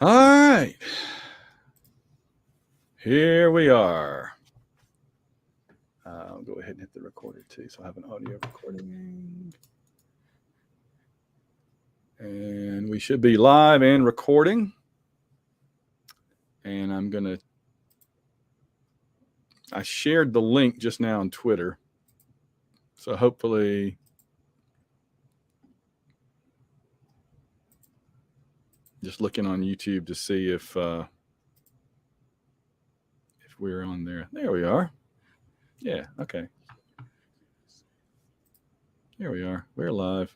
All right. Here we are. I'll go ahead and hit the recorder too. So I have an audio recording. And we should be live and recording. And I shared the link just now on Twitter. So hopefully just looking on YouTube to see if we're on there. There we are. Yeah, okay. Here we are. We're live.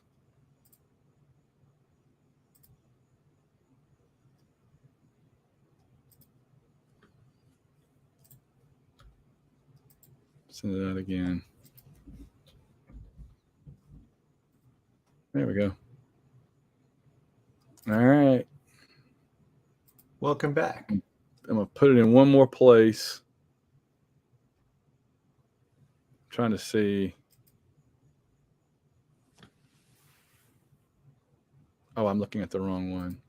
Send it out again. There we go. All right. Welcome back. I'm going to put it in one more place. I'm trying to see. Oh, I'm looking at the wrong one.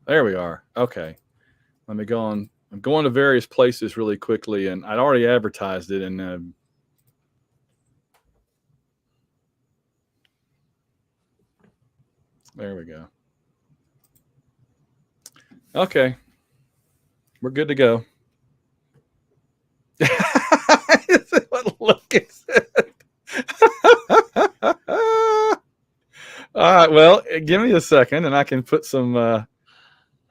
There we are. Okay. Let me go on. I'm going to various places really quickly, and I'd already advertised it, and there we go. Okay. We're good to go. What look is it? All right. Well, give me a second, and I can put some. I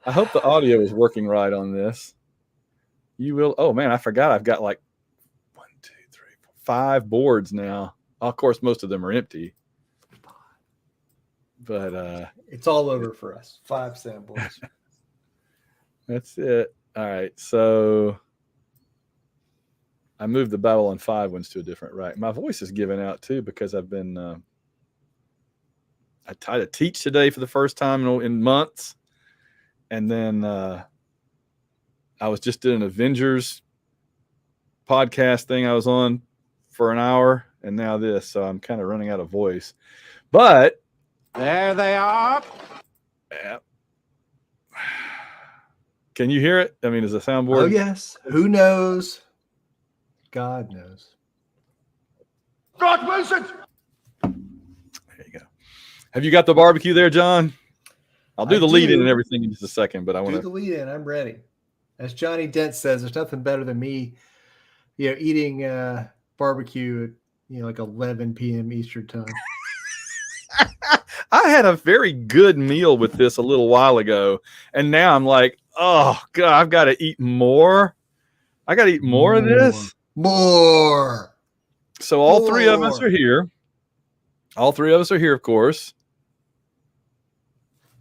hope the audio is working right on this. You will. Oh man, I forgot. I've got like 1, 2, 3, 4, 5 boards now. Of course, most of them are empty. But it's all over for us. 5 samples. That's it. All right. So I moved the Babylon 5 ones to a different rack. My voice is giving out too because I've been I tried to teach today for the first time in months. And then I was just doing an Avengers podcast thing I was on for an hour, and now this. So I'm kind of running out of voice. But there they are. Yeah. Can you hear it? I mean, is the soundboard? Oh, yes. Who knows? God knows. God Wilson. There you go. Have you got the barbecue there, John? I'll do the lead in and everything in just a second, but I want to do the lead in. I'm ready. As Johnny Dent says, there's nothing better than me, eating barbecue at like 11 p.m. Eastern time. I had a very good meal with this a little while ago, and now I'm like, oh God, I've got to eat more. I got to eat more of this. More. So all three of us are here. All three of us are here, of course.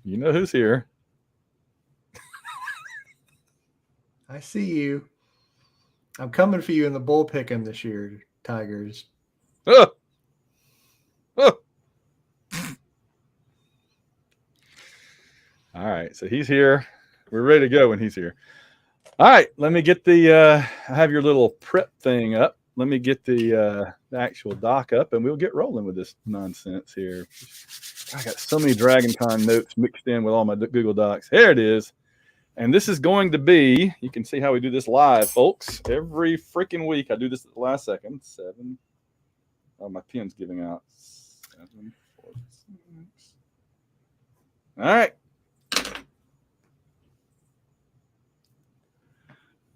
You know who's here. I see you. I'm coming for you in the bull pick'em this year, Tigers. Oh. All right, so he's here. We're ready to go when he's here. All right, let me get I have your little prep thing up. Let me get the actual doc up, and we'll get rolling with this nonsense here. I got so many Dragon Con notes mixed in with all my Google Docs. Here it is. And this is going to be, you can see how we do this live, folks. Every freaking week, I do this at the last second. 7. Oh, my pen's giving out. 7, 4, 6. All right.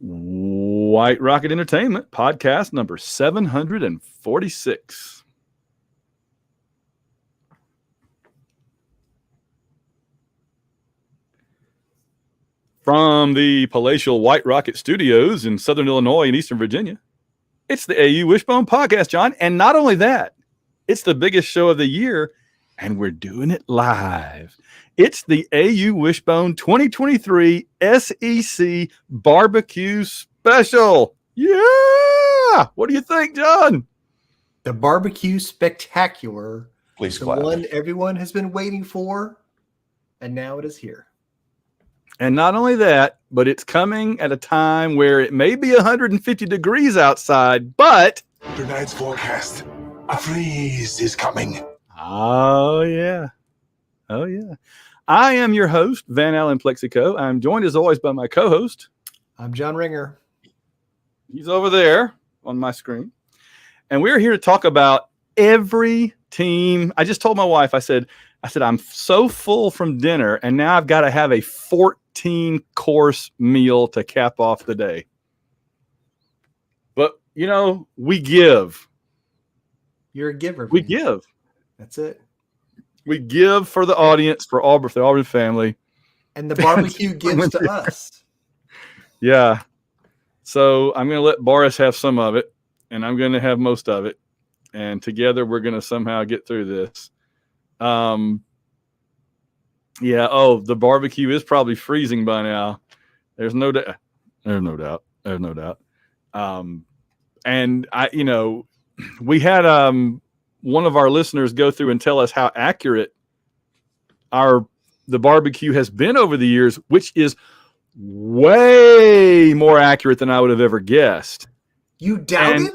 White Rocket Entertainment podcast number 746. From the palatial White Rocket Studios in Southern Illinois and Eastern Virginia, it's the AU Wishbone Podcast, John. And not only that, it's the biggest show of the year, and we're doing it live. It's the AU Wishbone 2023 SEC BBQ Special. Yeah! What do you think, John? The barbecue spectacular. Please the clap. one everyone has been waiting for, and now it is here. And not only that, but it's coming at a time where it may be 150 degrees outside, but Tonight's forecast, a freeze is coming. oh yeah. Oh, yeah. I am your host, Van Allen Plexico. I'm joined as always by my co-host. I'm John Ringer. He's over there on my screen. And we're here to talk about every team. I just told my wife, I said, I'm so full from dinner, and now I've got to have a 14-course meal to cap off the day. But, we give. You're a giver. We give. That's it. We give for the audience, for the Auburn family. And the barbecue gives to us. Yeah. So I'm going to let Boris have some of it, and I'm going to have most of it. And together we're going to somehow get through this. The barbecue is probably freezing by now. There's no doubt. And we had one of our listeners go through and tell us how accurate the barbecue has been over the years, which is way more accurate than I would have ever guessed. You doubted?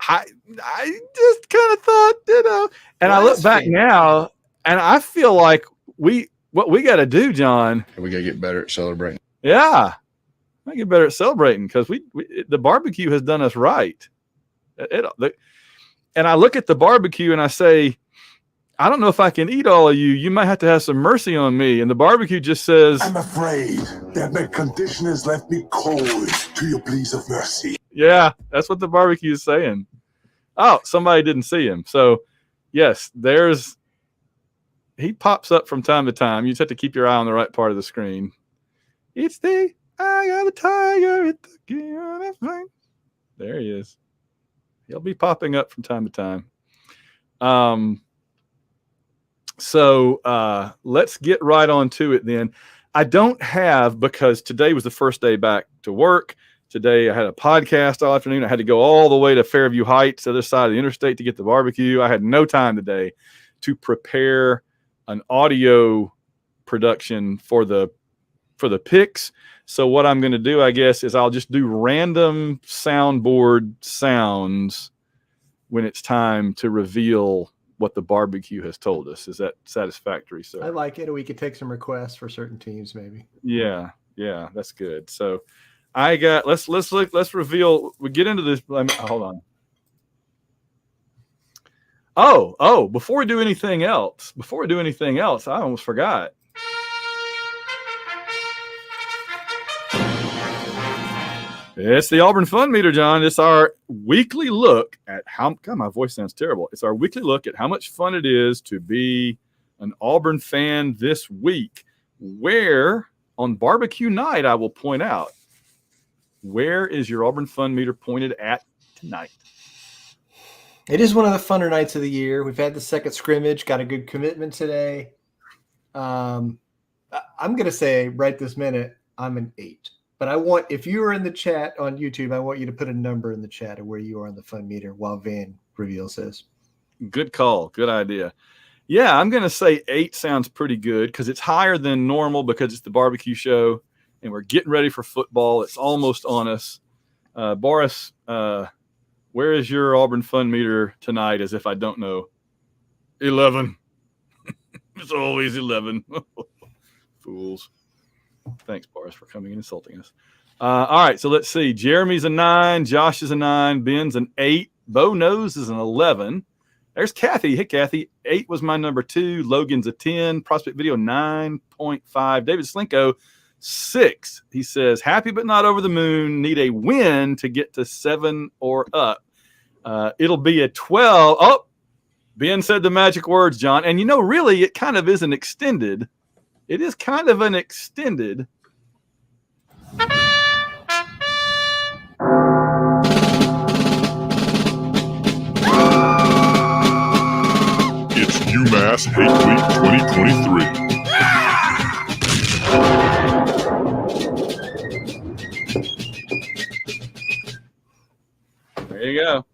I just kind of thought, and I look back now and I feel like what we got to do, John. We got to get better at celebrating. Yeah. I get better at celebrating because the barbecue has done us right. And I look at the barbecue and I say, I don't know if I can eat all of you. You might have to have some mercy on me. And the barbecue just says, I'm afraid that my condition has left me cold to your pleas of mercy. Yeah, that's what the barbecue is saying. Oh, somebody didn't see him. So, yes, he pops up from time to time. You just have to keep your eye on the right part of the screen. It's the I got a tiger at the game. There he is. He'll be popping up from time to time. So let's get right on to it then. I don't have, because today was the first day back to work. Today I had a podcast all afternoon. I had to go all the way to Fairview Heights, the other side of the interstate, to get the barbecue. I had no time today to prepare an audio production for the picks. So what I'm going to do, I guess, is I'll just do random soundboard sounds when it's time to reveal what the barbecue has told us. Is that satisfactory, sir? I like it. We could take some requests for certain teams, maybe. Yeah, that's good. So I got let's reveal. We get into this. Hold on. Oh, before we do anything else, I almost forgot. It's the Auburn Fun Meter, John. It's our weekly look at my voice sounds terrible. It's our weekly look at how much fun it is to be an Auburn fan this week. Where on barbecue night, I will point out, where is your Auburn Fun Meter pointed at tonight? It is one of the funner nights of the year. We've had the second scrimmage, got a good commitment today. I'm going to say right this minute, I'm an 8. But if you are in the chat on YouTube, I want you to put a number in the chat of where you are on the fun meter while Van reveals this. Good call. Good idea. Yeah, I'm going to say 8 sounds pretty good because it's higher than normal because it's the barbecue show and we're getting ready for football. It's almost on us. Boris, where is your Auburn Fun Meter tonight, as if I don't know? 11. It's always 11. Fools. Thanks, Boris, for coming and insulting us. All right, so let's see. Jeremy's a 9. Josh is a 9. Ben's an 8. Bo Nose is an 11. There's Kathy. Hey, Kathy. 8 was my number 2. Logan's a 10. Prospect Video, 9.5. David Slinko, 6. He says, happy but not over the moon. Need a win to get to 7 or up. It'll be a 12. Oh, Ben said the magic words, John. And, really, it kind of is an extended. It is kind of an extended. It's UMass Hate Week 2023. There you go.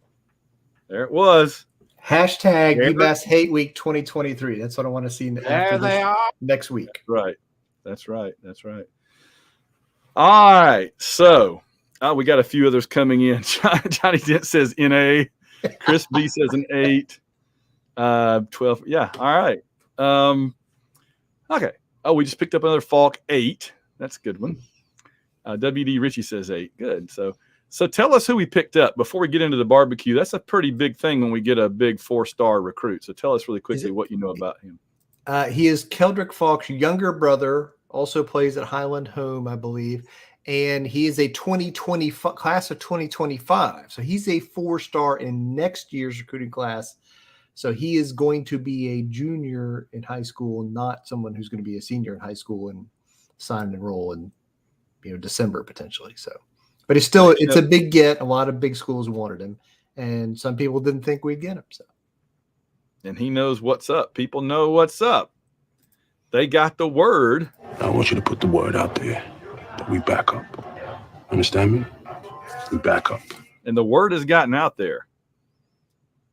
There it was. Hashtag UMass Hate Week 2023. That's what I want to see next week. That's right. All right. So we got a few others coming in. Johnny Dent says NA. Chris B says an 8. 12. Yeah. All right. Okay. Oh, we just picked up another Falk 8. That's a good one. WD Richie says 8. Good. So tell us who we picked up before we get into the barbecue. That's a pretty big thing when we get a big 4-star recruit. So tell us really quickly what you know about him. He is Keldrick Falk's younger brother, also plays at Highland Home, I believe. And he is a 2020 class of 2025. So he's a 4-star in next year's recruiting class. So he is going to be a junior in high school, not someone who's going to be a senior in high school and sign and enroll in December potentially. So, but it's a big get. A lot of big schools wanted him, and some people didn't think we'd get him. So, and he knows what's up. People know what's up. They got the word. I want you to put the word out there that we back up. Understand me? We back up. And the word has gotten out there.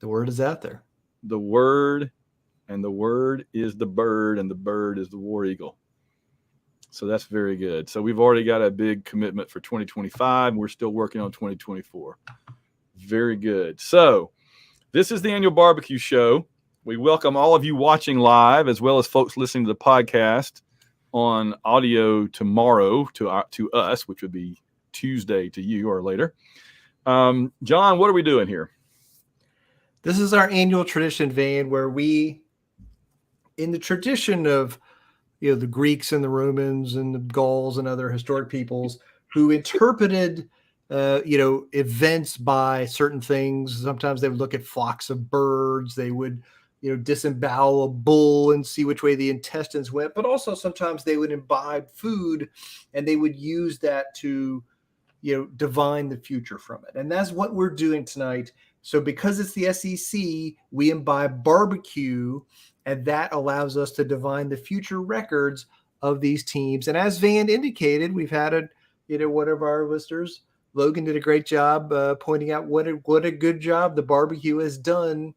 The word is out there. The word, and the word is the bird, and the bird is the war eagle. So that's very good. So we've already got a big commitment for 2025. We're still working on 2024. Very good. So this is the annual barbecue show. We welcome all of you watching live, as well as folks listening to the podcast on audio tomorrow to us, which would be Tuesday to you or later. John, what are we doing here? This is our annual tradition, Van, where we, in the tradition of the Greeks and the Romans and the Gauls and other historic peoples who interpreted events by certain things. Sometimes they would look at flocks of birds. They would disembowel a bull and see which way the intestines went. But also sometimes they would imbibe food and they would use that to divine the future from it. And that's what we're doing tonight. So because it's the SEC, we imbibe barbecue, and that allows us to divine the future records of these teams. And as Van indicated, we've had one of our listeners, Logan, did a great job pointing out what a good job the barbecue has done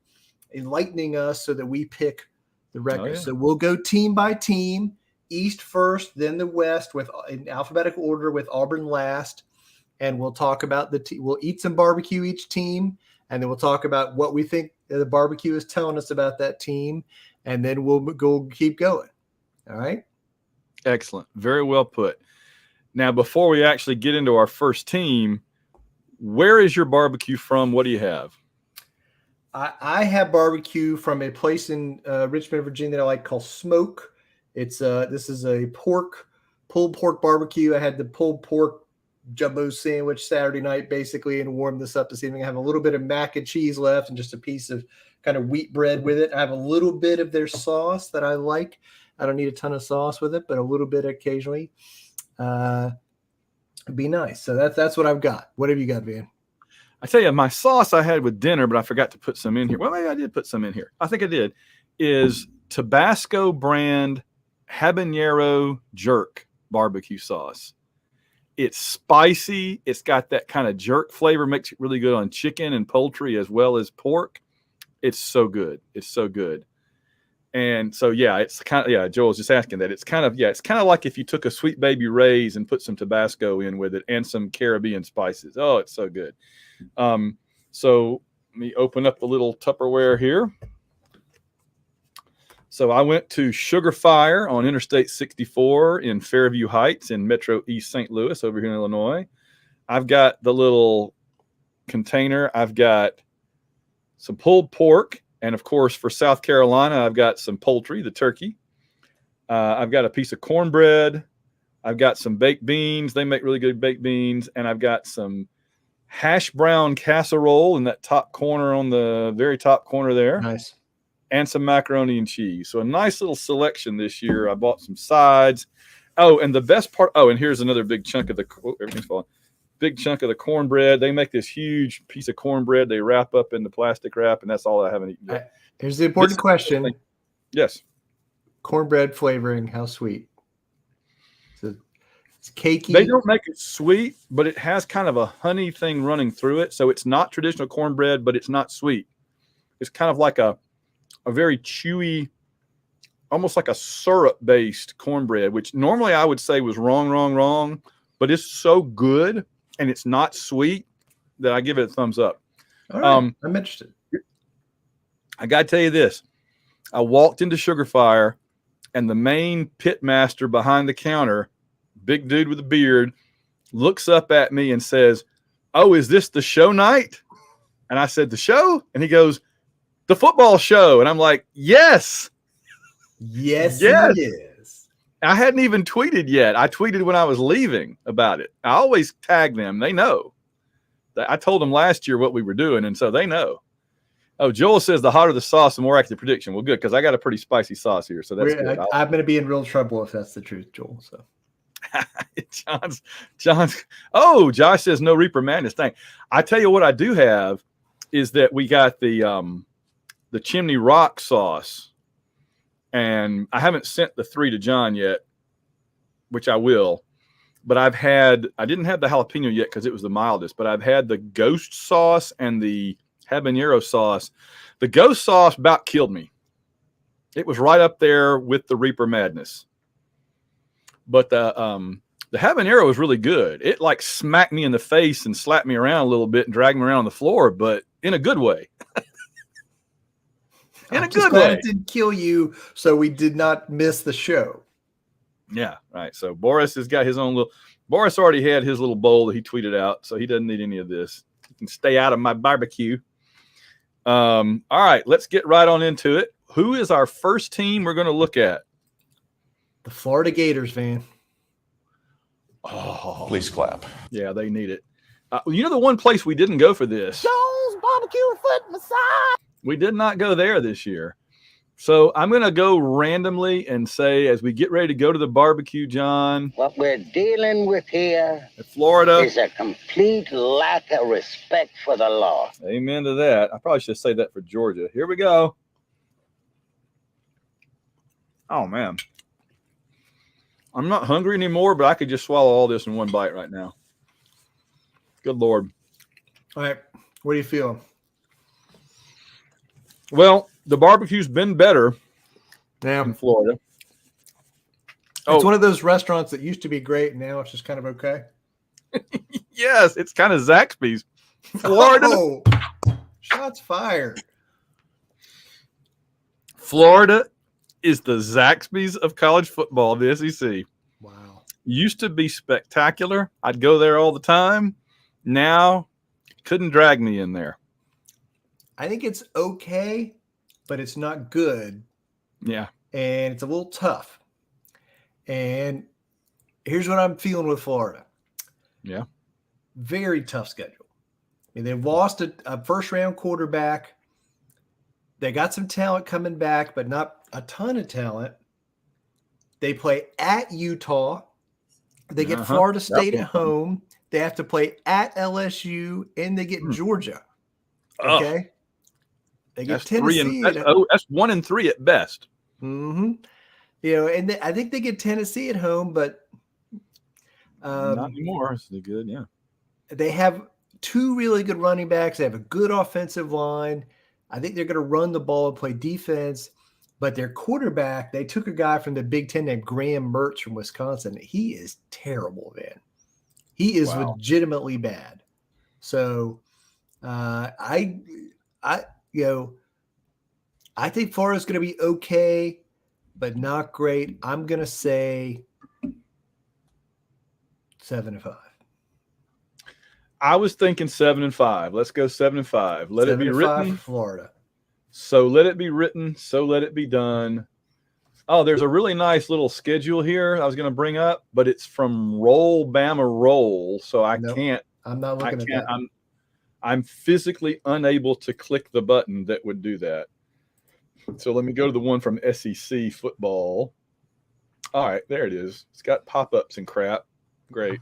enlightening us so that we pick the records. Oh, yeah. So we'll go team by team, East first, then the West in alphabetical order with Auburn last. And we'll talk about we'll eat some barbecue each team. And then we'll talk about what we think the barbecue is telling us about that team. And then we'll keep going. All right. Excellent. Very well put. Now, before we actually get into our first team, where is your barbecue from? What do you have? I have barbecue from a place in Richmond, Virginia that I like called Smoke. This is a pulled pork barbecue. I had the pulled pork jumbo sandwich Saturday night basically and warmed this up this evening. I have a little bit of mac and cheese left and just a piece of kind of wheat bread with it. I have a little bit of their sauce that I like. I don't need a ton of sauce with it, but a little bit occasionally. It'd be nice. So that's what I've got. What have you got, Van? I tell you, my sauce I had with dinner, but I forgot to put some in here. Well, maybe I did put some in here. I think I did. Is Tabasco brand habanero jerk barbecue sauce. It's spicy. It's got that kind of jerk flavor, makes it really good on chicken and poultry as well as pork. It's so good. It's so good. And so, yeah, it's kind of, yeah, Joel's just asking that. It's kind of like if you took a Sweet Baby Ray's and put some Tabasco in with it and some Caribbean spices. Oh, it's so good. So let me open up the little Tupperware here. So I went to Sugar Fire on Interstate 64 in Fairview Heights in Metro East St. Louis over here in Illinois. I've got the little container. I've got some pulled pork. And, of course, for South Carolina, I've got some poultry, the turkey. I've got a piece of cornbread. I've got some baked beans. They make really good baked beans. And I've got some hash brown casserole in that top corner on the very top corner there. Nice. And some macaroni and cheese. So a nice little selection this year. I bought some sides. Oh, and the best part. Oh, and here's another big chunk of everything's falling. Big chunk of the cornbread. They make this huge piece of cornbread. They wrap up in the plastic wrap, and that's all I haven't eaten yet. Here's the important question. Yes. Cornbread flavoring, how sweet? It's cakey. They don't make it sweet, but it has kind of a honey thing running through it. So it's not traditional cornbread, but it's not sweet. It's kind of like a very chewy, almost like a syrup-based cornbread, which normally I would say was wrong, but it's so good and it's not sweet that I give it a thumbs up. All right. I'm interested. I got to tell you this. I walked into Sugar Fire and the main pit master behind the counter, big dude with a beard, looks up at me and says, "Oh, is this the show night?" And I said, "The show?" And he goes, "The football show." And I'm like, "Yes. Yes, Yes. it is. I hadn't even tweeted yet. I tweeted when I was leaving about it. I always tag them. They know. I told them last year what we were doing, and so they know. Oh, Joel says the hotter the sauce, the more accurate prediction. Well, good, because I got a pretty spicy sauce here, so that's good. I'm going to be in real trouble if that's the truth, Joel. So, John's. Oh, Josh says no Reaper Madness thing. I tell you what, I do have is that we got the Chimney Rock sauce, and I haven't sent the 3 to John yet, which I will. But I didn't have the jalapeno yet because it was the mildest. But I've had the ghost sauce and the habanero sauce. The ghost sauce about killed me. It was right up there with the Reaper Madness. But the habanero was really good. It like smacked me in the face and slapped me around a little bit and dragged me around on the floor, but in a good way. In a good way. It didn't kill you, so we did not miss the show. Yeah, right. So Boris has got his own little. Boris already had his little bowl that he tweeted out, so he doesn't need any of this. He can stay out of my barbecue. All right, let's get right on into it. Who is our first team we're going to look at? The Florida Gators, man. Oh, Please clap. yeah, they need it. You know the one place we didn't go for this? Jones barbecue foot massage. We did not go there this year. So I'm going to go randomly and say, as we get ready to go to the barbecue, John, What we're dealing with here at Florida. is a complete lack of respect for the law. Amen to that. I probably should say that for Georgia. Here we go. Oh, man. I'm not hungry anymore, but I could just swallow all this in one bite right now. Good Lord. All right, what are you feeling? Well, the barbecue's been better Yeah, in Florida. it's one of those restaurants that used to be great, and now it's just kind of okay. Yes, it's kind of Zaxby's. Florida. Oh, shots fired. Florida is the Zaxby's of college football, the SEC. Wow. Used to be spectacular. I'd go there all the time. Now, couldn't drag me in there. I think it's okay, but it's not good, Yeah. and it's a little tough. And here's what I'm feeling with Florida. Yeah. Very tough schedule. I mean, they've lost a first-round quarterback. They got some talent coming back, but not a ton of talent. They play at Utah. They get Florida State at home. They have to play at LSU, and they get Georgia. Okay? They get That's Tennessee. that's 1 and 3 at best. Mm-hmm. You know, and I think they get Tennessee at home, but Not anymore. It's good, yeah. they have 2 really good running backs. They have a good offensive line. I think they're going to run the ball and play defense. But their quarterback, they took a guy from the Big Ten named Graham Mertz from Wisconsin. He is terrible, man. He is legitimately bad. So I think Florida's going to be okay, but not great. I'm going to say 7-5. I was thinking 7-5. Let's go 7-5. Let it be written. For Florida. So let it be written. So let it be done. Oh, there's a really nice little schedule here I was going to bring up, but it's from Roll Bama Roll. So I can't. I'm not looking at that. I'm physically unable to click the button that would do that. So let me go to the one from SEC football. All right, there it is. It's got pop-ups and crap. Great.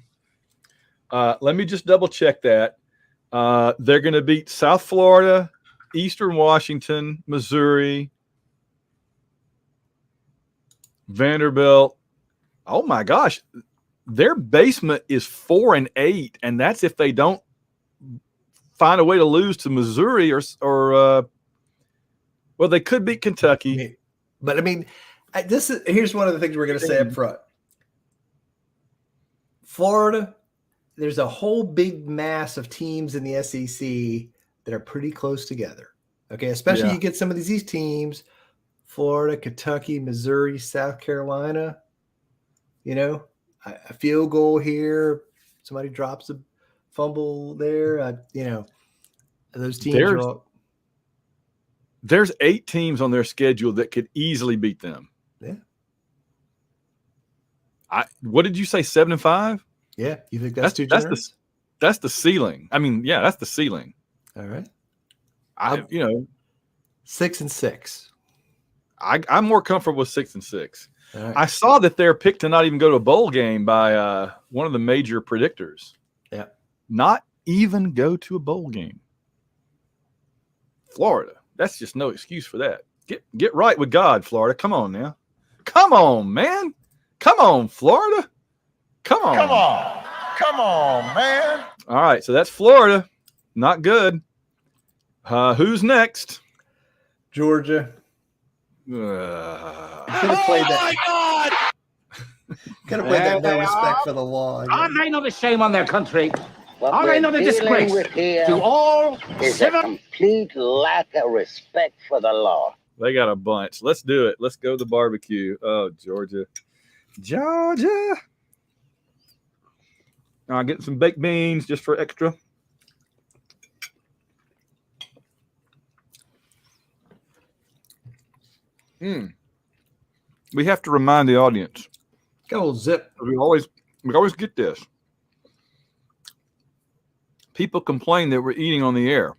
Let me just double check that. They're going to beat South Florida, Eastern Washington, Missouri, Vanderbilt. Oh my gosh. Their basement is 4-8, and that's if they don't find a way to lose to Missouri or well, they could beat Kentucky. But I mean, here's one of the things we're going to say up front. Florida, there's a whole big mass of teams in the SEC that are pretty close together. Okay, especially you get some of these teams Florida, Kentucky, Missouri, South Carolina. A field goal here. Somebody drops a fumble there. Those teams are all. There's 8 teams on their schedule that could easily beat them. Yeah. What did you say, 7-5? Yeah. You think that's too generous? That's the ceiling. I mean, yeah, that's the ceiling. All right. 6-6. I'm more comfortable with 6-6. Right. I saw that they're picked to not even go to a bowl game by one of the major predictors. Yeah. Not even go to a bowl game. Florida. That's just no excuse for that. Get right with God, Florida. Come on now. Come on, man. Come on, Florida. Come on. Come on. Come on, man. All right, so that's Florida. Not good. Who's next? Georgia. Could have played that. My God! Could have played that no respect for the law. Are they not a shame on their country? What Are they we're not a dealing disgrace with here to all is a civil? complete lack of respect for the law. They got a bunch. Let's do it. Let's go to the barbecue. Oh, Georgia. I'll get some baked beans just for extra. We have to remind the audience. Got a little zip. We always get this. People complain that we're eating on the air.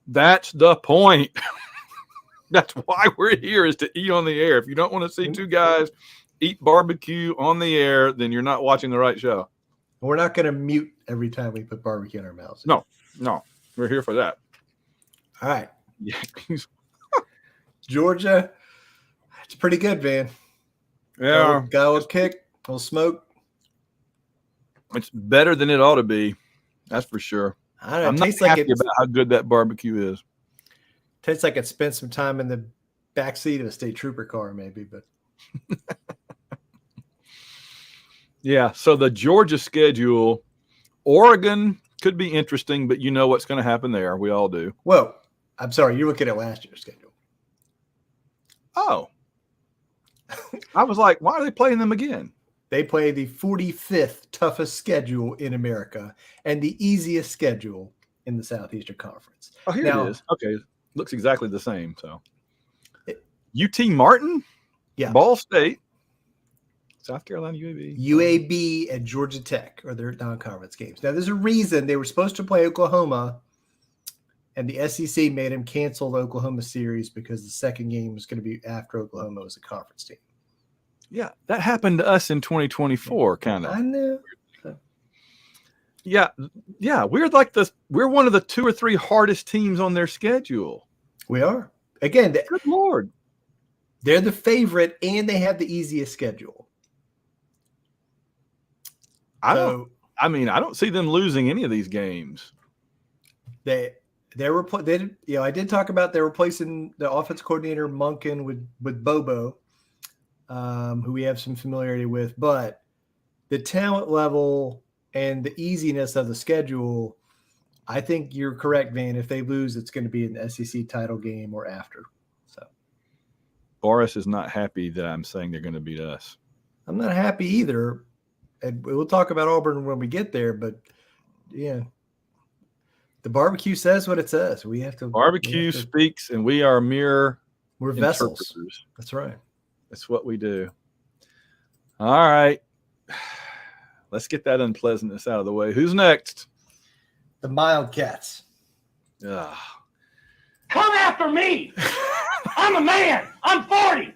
That's the point. That's why we're here, is to eat on the air. If you don't want to see two guys eat barbecue on the air, then you're not watching the right show. We're not going to mute every time we put barbecue in our mouths. No, we're here for that. All right. Yeah. Georgia. It's pretty good, man. Yeah. Got a little kick, a little smoke. It's better than it ought to be. That's for sure. I don't know. I'm It not tastes like happy about how good that barbecue is. tastes like it spent some time in the backseat of a state trooper car, maybe, but Yeah, so the Georgia schedule, Oregon could be interesting, but you know what's going to happen there. We all do. whoa. I'm sorry, you're looking at last year's schedule. Oh. I was like, why are they playing them again? They play the 45th toughest schedule in America and the easiest schedule in the Southeastern Conference. Oh, here Now- it is. Okay. Looks exactly the same. So UT Martin, Yeah. Ball State, South Carolina, UAB. UAB and Georgia Tech are their non-conference games. Now, there's a reason they were supposed to play Oklahoma, and the SEC made them cancel the Oklahoma series because the second game was going to be after Oklahoma was a conference team. Yeah, that happened to us in 2024, kind I of. know. Yeah, we're one of the 2 or 3 hardest teams on their schedule. We are. Again, Good Lord. they're the favorite, and they have the easiest schedule. I don't see them losing any of these games. I did talk about they're replacing the offense coordinator Monken with Bobo, who we have some familiarity with, but the talent level and the easiness of the schedule, I think you're correct, Van. If they lose, it's going to be in the SEC title game or after. So Boris is not happy that I'm saying they're going to beat us. I'm not happy either. And we'll talk about Auburn when we get there, but yeah. The barbecue says what it says. Barbecue speaks, and we are mere We're vessels. interpreters. That's right. That's what we do. All right. Let's get that unpleasantness out of the way. Who's next? The Wildcats. Ugh. Come after me. I'm a man. I'm 40.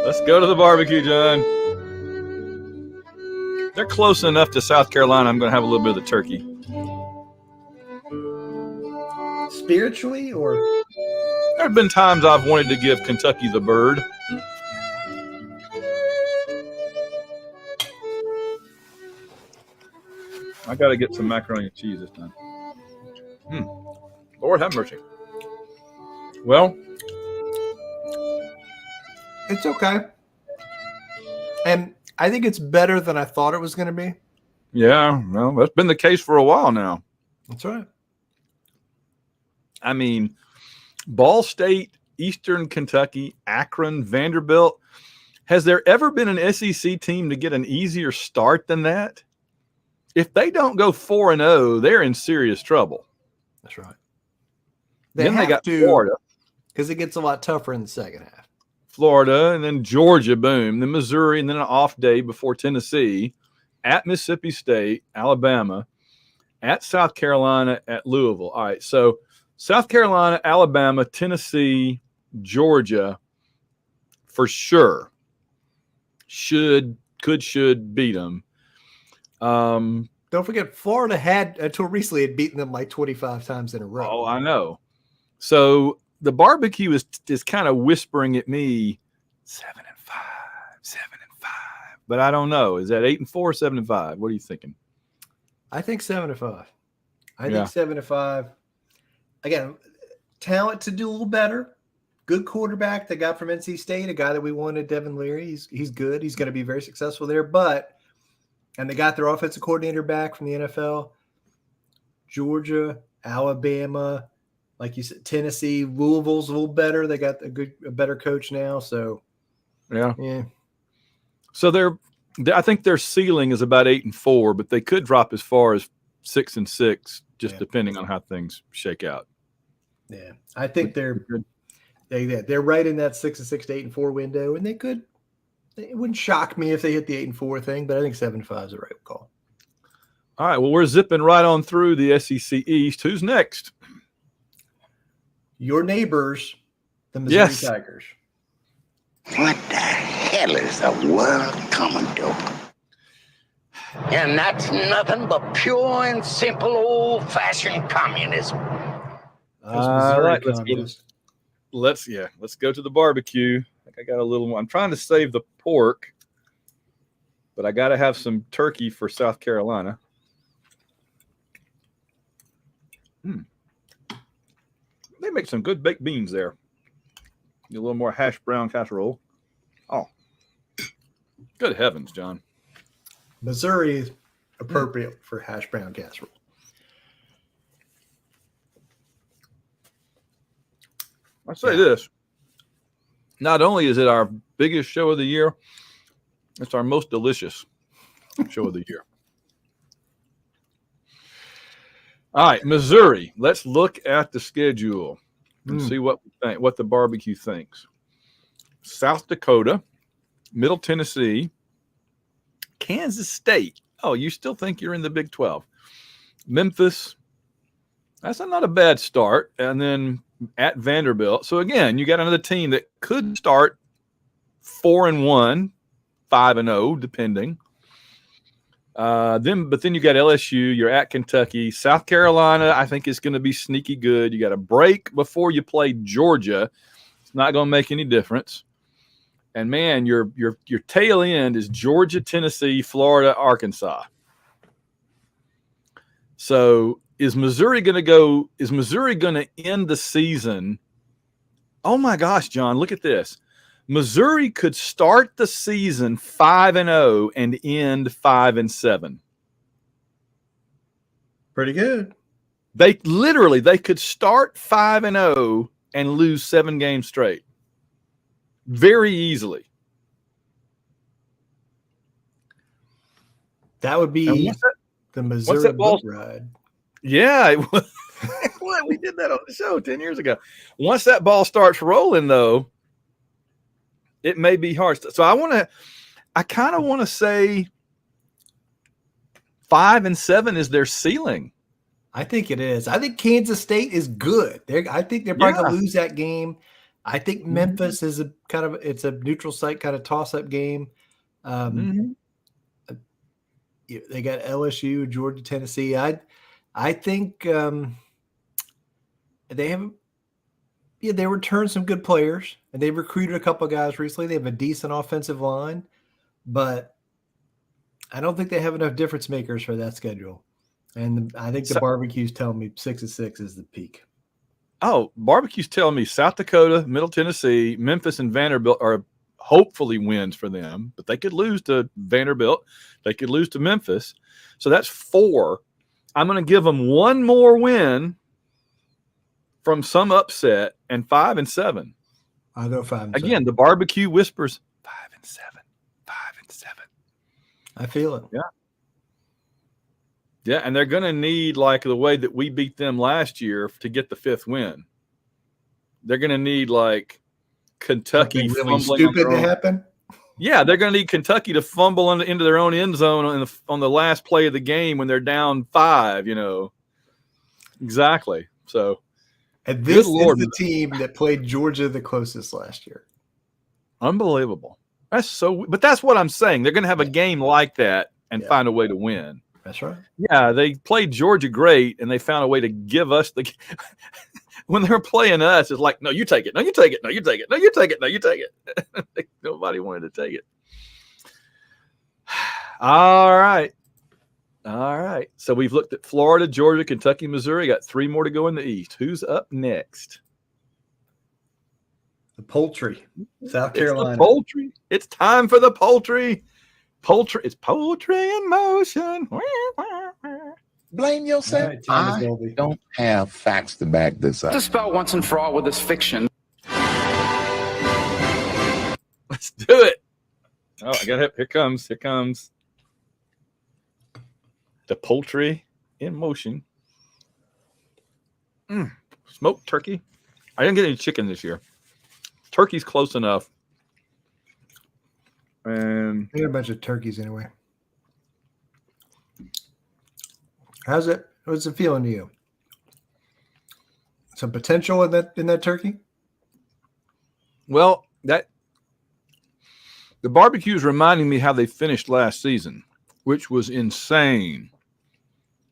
Let's go to the barbecue, John. They're close enough to South Carolina. I'm going to have a little bit of the turkey. Spiritually, or There have been times I've wanted to give Kentucky the bird. I got to get some macaroni and cheese this time. Lord have mercy. Well, it's okay. And I think it's better than I thought it was going to be. yeah, well, that's been the case for a while now. That's right. I mean, Ball State, Eastern Kentucky, Akron, Vanderbilt. Has there ever been an SEC team to get an easier start than that? If they don't go 4-0, they're in serious trouble. That's right. Then they got Florida. Because it gets a lot tougher in the second half. Florida, and then Georgia, boom. Then Missouri, and then an off day before Tennessee. At Mississippi State, Alabama. At South Carolina, at Louisville. All right, so South Carolina, Alabama, Tennessee, Georgia, for sure. Should beat them. Don't forget, Florida had, until recently, had beaten them like 25 times in a row. Oh, I know. So the barbecue is kind of whispering at me 7-5, but I don't know. Is that 8-4, 7-5? What are you thinking? I think 7-5. I think 7-5. Again, talent to do a little better. Good quarterback they got from NC State, a guy that we wanted, Devin Leary. He's good. He's going to be very successful there. And they got their offensive coordinator back from the NFL. Georgia, Alabama, like you said, Tennessee, Louisville's a little better. They got a better coach now. So, yeah. So I think their ceiling is about 8-4, but they could drop as far as 6-6, just depending on how things shake out. Yeah, I think they're right in that 6-6 to 8-4 window, and they could. It wouldn't shock me if they hit the 8-4 thing, but I think 7-5 is the right call. All right, well, we're zipping right on through the SEC East. Who's next? Your neighbors, the Missouri Tigers. What the hell is the world coming to? And that's nothing but pure and simple old-fashioned communism. All right, let's go to the barbecue. I think I got a little more. I'm trying to save the pork, but I got to have some turkey for South Carolina. They make some good baked beans there. Get a little more hash brown casserole. Oh, good heavens, John. Missouri is appropriate for hash brown casserole. I say this. Not only is it our biggest show of the year, it's our most delicious show of the year. All right, Missouri. Let's look at the schedule and see what we think, what the barbecue thinks. South Dakota, Middle Tennessee, Kansas State. Oh, you still think you're in the Big 12. Memphis. That's not a bad start. And then at Vanderbilt. So, again, you got another team that could start 4-1, 5-0, depending. But then you got LSU. You're at Kentucky. South Carolina, I think, is going to be sneaky good. You got a break before you play Georgia. It's not going to make any difference. And, man, your tail end is Georgia, Tennessee, Florida, Arkansas. So is Missouri going to end the season? Oh, my gosh, John, look at this. Missouri could start the season 5-0 and end 5-7. Pretty good. They could start 5-0 and lose 7 games straight. Very easily. That would be the Missouri boat ride. Yeah, it was. We did that on the show 10 years ago. Once that ball starts rolling, though, it may be hard. So I kind of want to say 5-7 is their ceiling. I think it is. I think Kansas State is good. I think they're probably going to lose that game. I think Memphis is it's a neutral site kind of toss-up game. They got LSU, Georgia, Tennessee. I think they have they returned some good players, and they've recruited a couple of guys recently. They have a decent offensive line, but I don't think they have enough difference makers for that schedule. And I think the barbecue's telling me 6-6 is the peak. Oh, barbecue's telling me South Dakota, Middle Tennessee, Memphis, and Vanderbilt are hopefully wins for them, but they could lose to Vanderbilt. They could lose to Memphis. So that's 4. I'm going to give them one more win from some upset, and 5-7. I'll go 5-7. Again, the barbecue whispers 5-7, 5-7. I feel it. Yeah. Yeah, and they're going to need, like the way that we beat them last year to get the 5th win. They're going to need, like, Kentucky really fumbling stupid on to their own. happen. Yeah, they're going to need Kentucky to fumble into their own end zone on the last play of the game when they're down 5, Exactly. So, And this is Lord. the team that played Georgia the closest last year. unbelievable. But that's what I'm saying. They're going to have a game like that and find a way to win. That's right. Yeah, they played Georgia great, and they found a way to give us the – when they're playing us, it's like, no, you take it. No, you take it. No, you take it. No, you take it. No, you take it. Nobody wanted to take it. All right. So we've looked at Florida, Georgia, Kentucky, Missouri. Got 3 more to go in the East. Who's up next? The poultry, South Carolina. It's the poultry. It's time for the poultry. It's poultry in motion. Blame yourself. All right, Thomas I Dolby. don't have facts to back this up. Dispel once and for all with this fiction. Let's do it. Oh, I got it. Here comes the poultry in motion. Smoked turkey. I didn't get any chicken this year. Turkey's close enough. And I got a bunch of turkeys anyway. How's it? What's it feeling to you? Some potential in that turkey? well, the barbecue is reminding me how they finished last season, which was insane.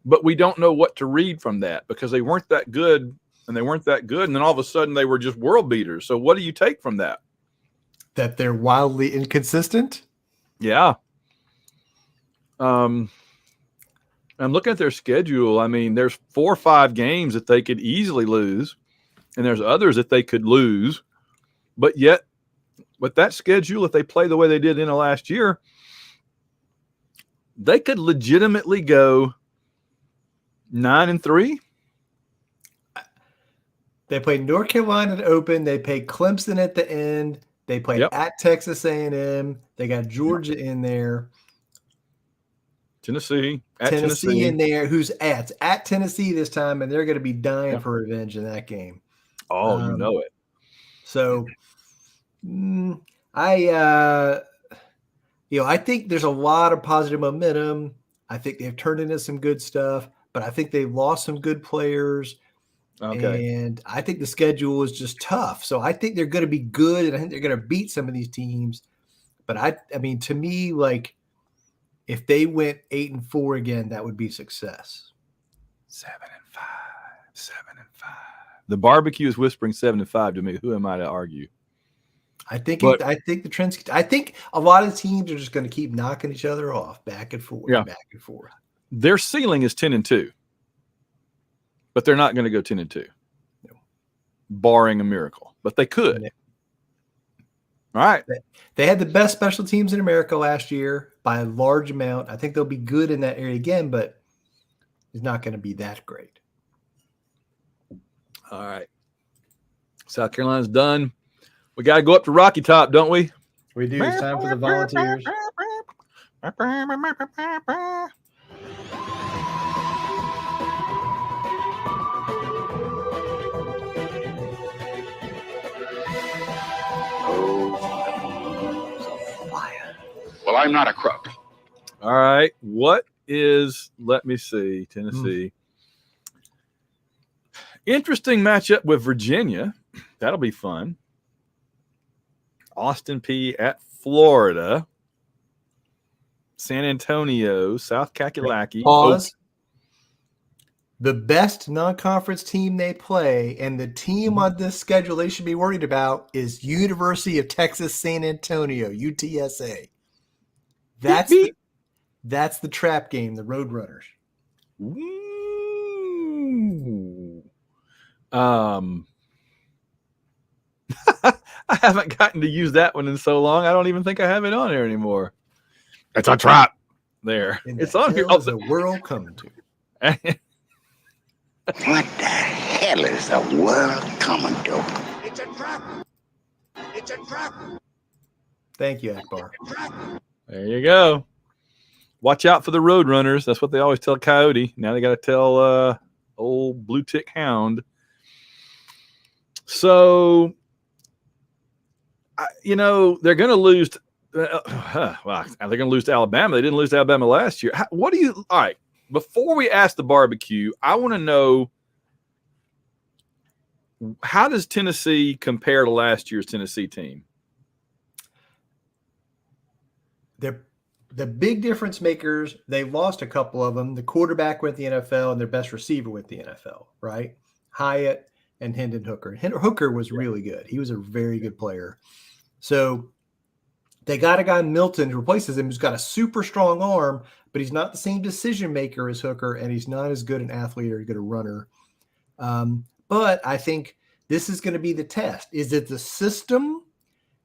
But we don't know what to read from that because they weren't that good, and then all of a sudden they were just world beaters. So what do you take from that? That they're wildly inconsistent? Yeah. I'm looking at their schedule. I mean, there's 4 or 5 games that they could easily lose, and there's others that they could lose. But yet, with that schedule, if they play the way they did in the last year, they could legitimately go 9-3. They played North Carolina to open. They played Clemson at the end. They played at Texas A&M. They got Georgia in there. Tennessee in there, who's at Tennessee this time, and they're going to be dying for revenge in that game. Oh, you know it. So, I think there's a lot of positive momentum. I think they've turned into some good stuff, but I think they've lost some good players. Okay. And I think the schedule is just tough. So I think they're going to be good, and I think they're going to beat some of these teams. But I mean, to me, like, if they went 8-4 again, that would be success. 7-5. The barbecue is whispering 7-5 to me. Who am I to argue? I think the trends. I think a lot of teams are just going to keep knocking each other off back and forth, back and forth. Their ceiling is 10-2, but they're not going to go 10-2, barring a miracle. But they could. Yeah. All right. They had the best special teams in America last year by a large amount. I think they'll be good in that area again, but it's not going to be that great. All right. South Carolina's done. We got to go up to Rocky Top, don't we? We do. It's time for the volunteers. Well, I'm not a crook. All right. What is, let me see, Tennessee. Interesting matchup with Virginia. That'll be fun. Austin P at Florida. San Antonio, South Kakalaki. Pause. The best non-conference team they play, and the team on this schedule they should be worried about, is University of Texas San Antonio, UTSA. That's the trap game, the Roadrunners. Ooh. I haven't gotten to use that one in so long. I don't even think I have it on there anymore. It's a trap. There. It's on here. What's the world coming to? What the hell is the world coming to? trap. It's a trap. Thank you, Akbar. There you go. Watch out for the road runners. That's what they always tell Coyote. Now they got to tell old Blue Tick Hound. So, they're going to lose. Well, they're going to lose to Alabama. They didn't lose to Alabama last year. All right, before we ask the barbecue, I want to know, how does Tennessee compare to last year's Tennessee team? The big difference makers, they lost a couple of them. The quarterback went to the NFL and their best receiver went to the NFL, right? Hyatt and Hendon Hooker. Hooker was really good. He was a very good player. So they got a guy, Milton, who replaces him, who's got a super strong arm, but he's not the same decision maker as Hooker, and he's not as good an athlete or as good a runner. But I think this is going to be the test. Is it the system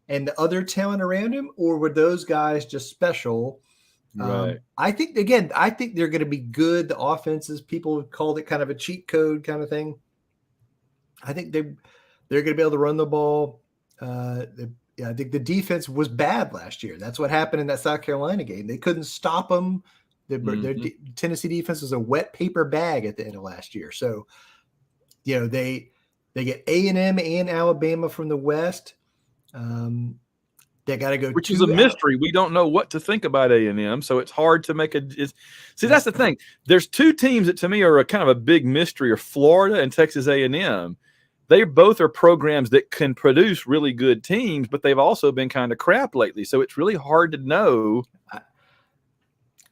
and the other talent around him, or were those guys just special? Right. I think they're going to be good. The offenses, people have called it kind of a cheat code kind of thing. I think they're going to be able to run the ball. I think the defense was bad last year. That's what happened in that South Carolina game. They couldn't stop them. Their Tennessee defense was a wet paper bag at the end of last year. So, they get A&M and Alabama from the West. They got to go, which is a mystery. We don't know what to think about A&M, so it's hard to make see, that's the thing. There's two teams that to me are a kind of a big mystery, are Florida and Texas A&M. They both are programs that can produce really good teams, but they've also been kind of crap lately. So it's really hard to know.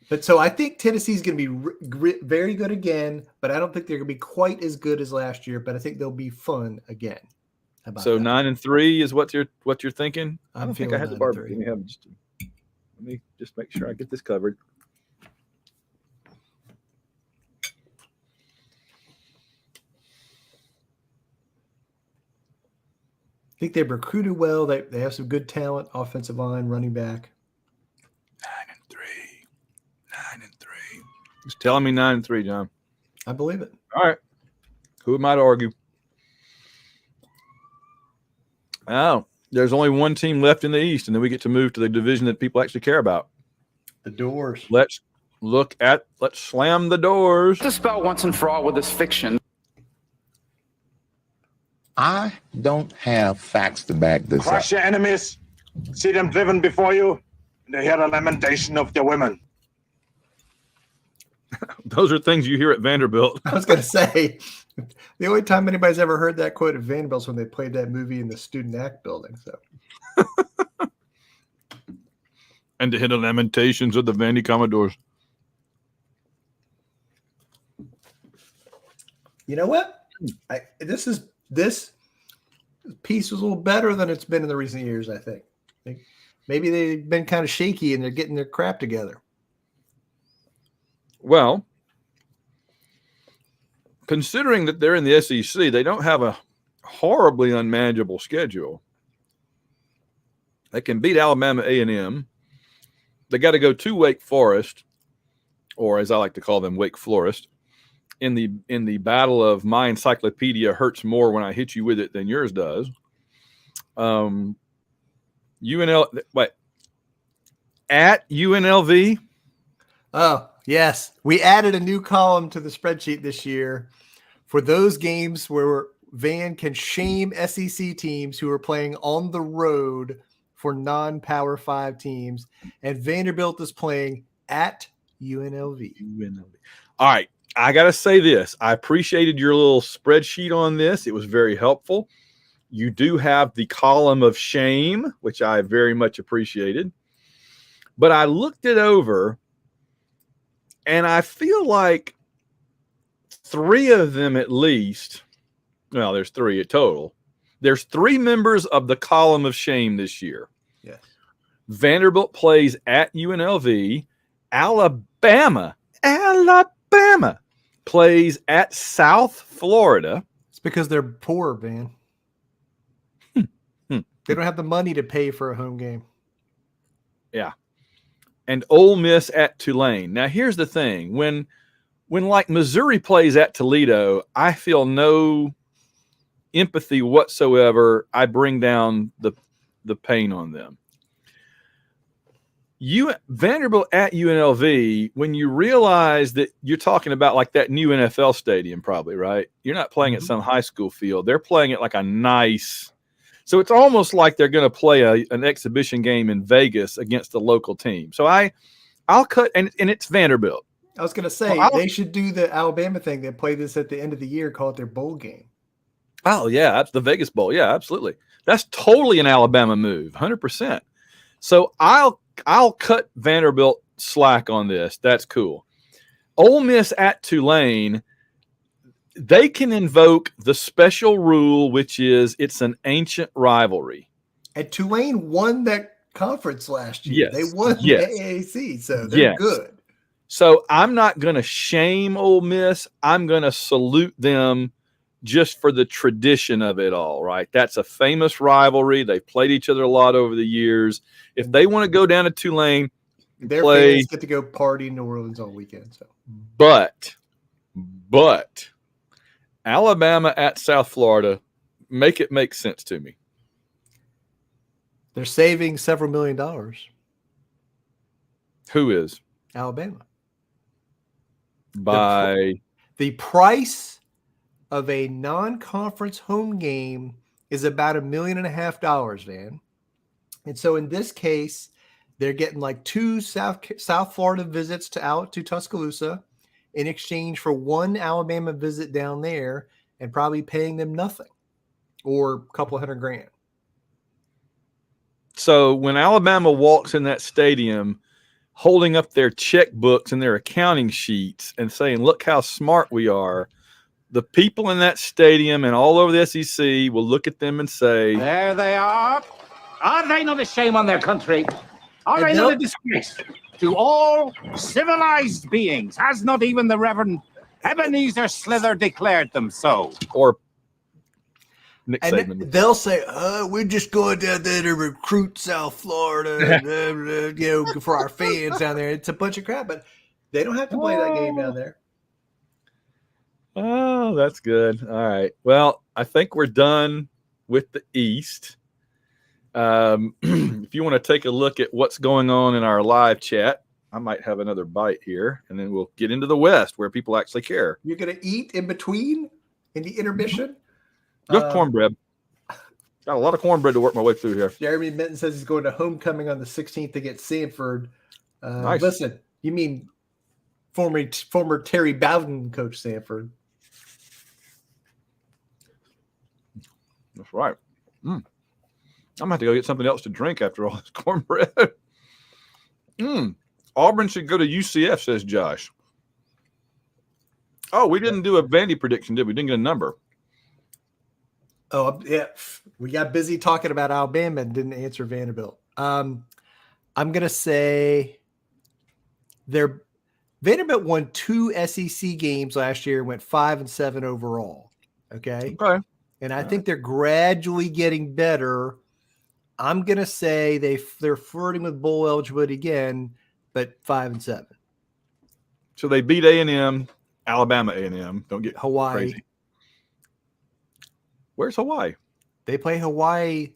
But so I think Tennessee's going to be very good again, but I don't think they're going to be quite as good as last year, but I think they'll be fun again. So 9-3 is what you're thinking? I don't think I had the barbecue. Let me just make sure I get this covered. I think they've recruited well. They have some good talent, offensive line, running back. 9-3. Just telling me 9-3, John. I believe it. All right. Who am I to argue? Oh, there's only one team left in the East, and then we get to move to the division that people actually care about. The doors. Let's slam the doors. Dispel once and for all with this fiction. I don't have facts to back this up. Crush your enemies, see them driven before you, and hear the lamentation of their women. Those are things you hear at Vanderbilt. I was going to say, the only time anybody's ever heard that quote at Vanderbilt is when they played that movie in the Student Act building. So, and to hear the lamentations of the Vandy Commodores. You know what? This piece was a little better than it's been in the recent years, I think. Maybe they've been kind of shaky and they're getting their crap together. Well, considering that they're in the SEC, they don't have a horribly unmanageable schedule. They can beat Alabama A&M. They got to go to Wake Forest, or as I like to call them, Wake Florist. In the battle of my encyclopedia hurts more when I hit you with it than yours does. At UNLV. Oh, yes. We added a new column to the spreadsheet this year for those games where Van can shame SEC teams who are playing on the road for non-Power 5 teams. And Vanderbilt is playing at UNLV. All right. I got to say this. I appreciated your little spreadsheet on this. It was very helpful. You do have the column of shame, which I very much appreciated. But I looked it over, and I feel like 3 of them at least, well, there's 3 in total. There's 3 members of the column of shame this year. Yes. Vanderbilt plays at UNLV. Alabama plays at South Florida. It's because they're poor, Van. They don't have the money to pay for a home game. Yeah. And Ole Miss at Tulane. Now, here's the thing. When like Missouri plays at Toledo, I feel no empathy whatsoever, I bring down the pain on them. Vanderbilt at UNLV, when you realize that you're talking about like that new NFL stadium, probably, right? You're not playing at some high school field. They're playing at like a nice, so it's almost like they're going to play an exhibition game in Vegas against a local team. So I'll cut, and it's Vanderbilt. I was going to say, they should do the Alabama thing. They play this at the end of the year, call it their bowl game. Oh, yeah, that's the Vegas Bowl. Yeah, absolutely. That's totally an Alabama move, 100%. So I'll cut Vanderbilt slack on this. That's cool. Ole Miss at Tulane, they can invoke the special rule, which is it's an ancient rivalry. And Tulane won that conference last year. Yes. They won the AAC, so they're good. So I'm not going to shame Ole Miss. I'm going to salute them just for the tradition of it all, right? That's a famous rivalry. They've played each other a lot over the years. If they want to go down to Tulane, their fans get to go party in New Orleans all weekend. So, but Alabama at South Florida, make it make sense to me. They're saving several $1 million. Who is? Alabama. By the price of a non-conference home game is about $1.5 million, man. And so in this case, they're getting like 2 South Florida visits to Tuscaloosa in exchange for 1 Alabama visit down there, and probably paying them nothing or a couple $100,000. So when Alabama walks in that stadium holding up their checkbooks and their accounting sheets and saying, look how smart we are, the people in that stadium and all over the SEC will look at them and say, there they are. Are they not a shame on their country? Are they not a disgrace to all civilized beings? Has not even the Reverend Ebenezer Slither declared them so? Or Nick and Saban. They'll say, we're just going down there to recruit South Florida, for our fans down there. It's a bunch of crap, but they don't have to play that game down there. Oh, that's good. All right. Well, I think we're done with the East. If you want to take a look at what's going on in our live chat, I might have another bite here, and then we'll get into the West where people actually care. You're going to eat in between, in the intermission? Just cornbread. Got a lot of cornbread to work my way through here. Jeremy Minton says he's going to homecoming on the 16th against Sanford. Nice. Listen, you mean former Terry Bowden coach Sanford. That's right. I'm going to have to go get something else to drink after all this cornbread. Auburn should go to UCF, says Josh. Oh, we didn't do a Vandy prediction, did we? Didn't get a number. Oh, yeah. We got busy talking about Alabama and didn't answer Vanderbilt. I'm going to say Vanderbilt won 2 SEC games last year and went 5-7 overall. Okay. And I think they're gradually getting better. I'm going to say they're flirting with bowl eligibility again, but 5-7. So they beat A&M, Alabama A&M. Don't get Hawaii. Crazy. Where's Hawaii? They play Hawaii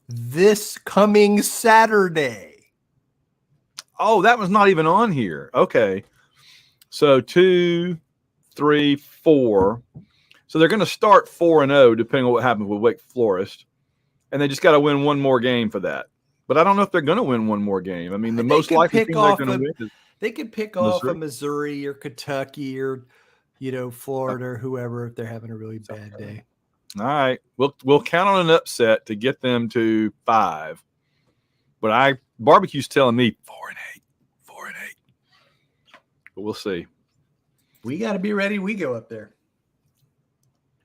this coming Saturday. Oh, that was not even on here. Okay. So 2, 3, 4. So they're going to start 4-0, depending on what happens with Wake Forest. And they just got to win one more game for that. But I don't know if they're going to win one more game. I mean, the most likely team they're going to win is they could pick off a Missouri or Kentucky or, Florida or whoever if they're having a really bad day. All right. We'll count on an upset to get them to 5. But barbecue's telling me 4-8. But we'll see. We got to be ready. We go up there.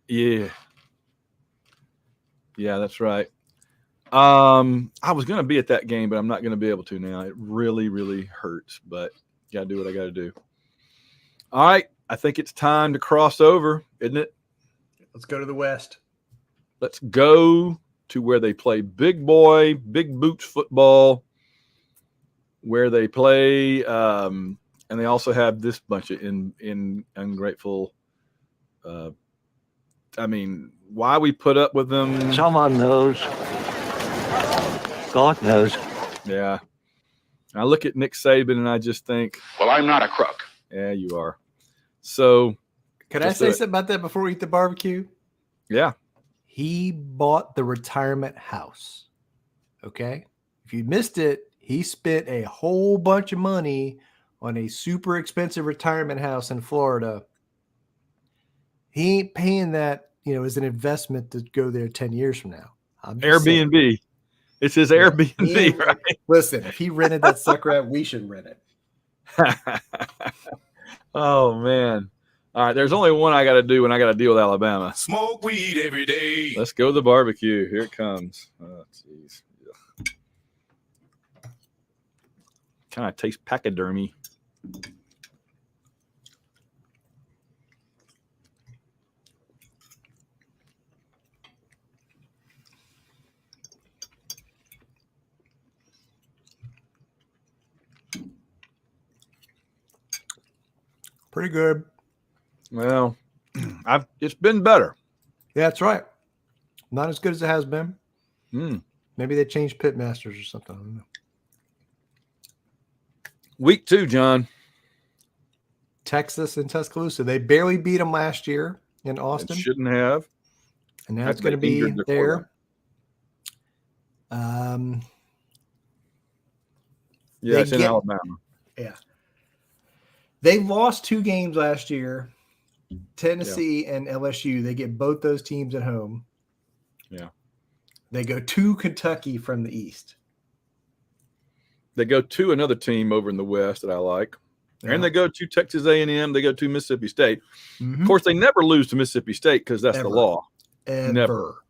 Yeah. Yeah, that's right. I was going to be at that game, but I'm not going to be able to now. It really, really hurts, but got to do what I got to do. All right. I think it's time to cross over, isn't it? Let's go to the West. Let's go to where they play big boots football, where they play, and they also have this bunch of ungrateful. I mean, why we put up with them. Someone knows. God knows. Yeah. I look at Nick Saban and I just think, Well, I'm not a crook. yeah, you are. So, Could I say something about that before we eat the barbecue? yeah. He bought the retirement house. Okay. If you missed it, he spent a whole bunch of money on a super expensive retirement house in Florida. He ain't paying that, as an investment to go there 10 years from now. Airbnb. Saying. It's his Airbnb, right? Listen, if he rented that sucker out, we should rent it. Oh, man. All right, there's only one I got to do when I got to deal with Alabama. Smoke weed every day. Let's go to the barbecue. Here it comes. Oh, jeez. Kind of tastes pachydermy. Pretty good. Well, it's been better. Yeah, that's right. Not as good as it has been. Maybe they changed pit masters or something. I don't know. Week 2, John. Texas and Tuscaloosa. They barely beat them last year in Austin. It shouldn't have. And now it's going to be there. Yeah, it's in Alabama. Yeah. They lost 2 games last year. Tennessee and LSU. They get both those teams at home. Yeah. They go to Kentucky from the East. They go to another team over in the West that I like. Yeah. And they go to Texas A&M. They go to Mississippi State. Mm-hmm. Of course, they never lose to Mississippi State because that's the law. Never.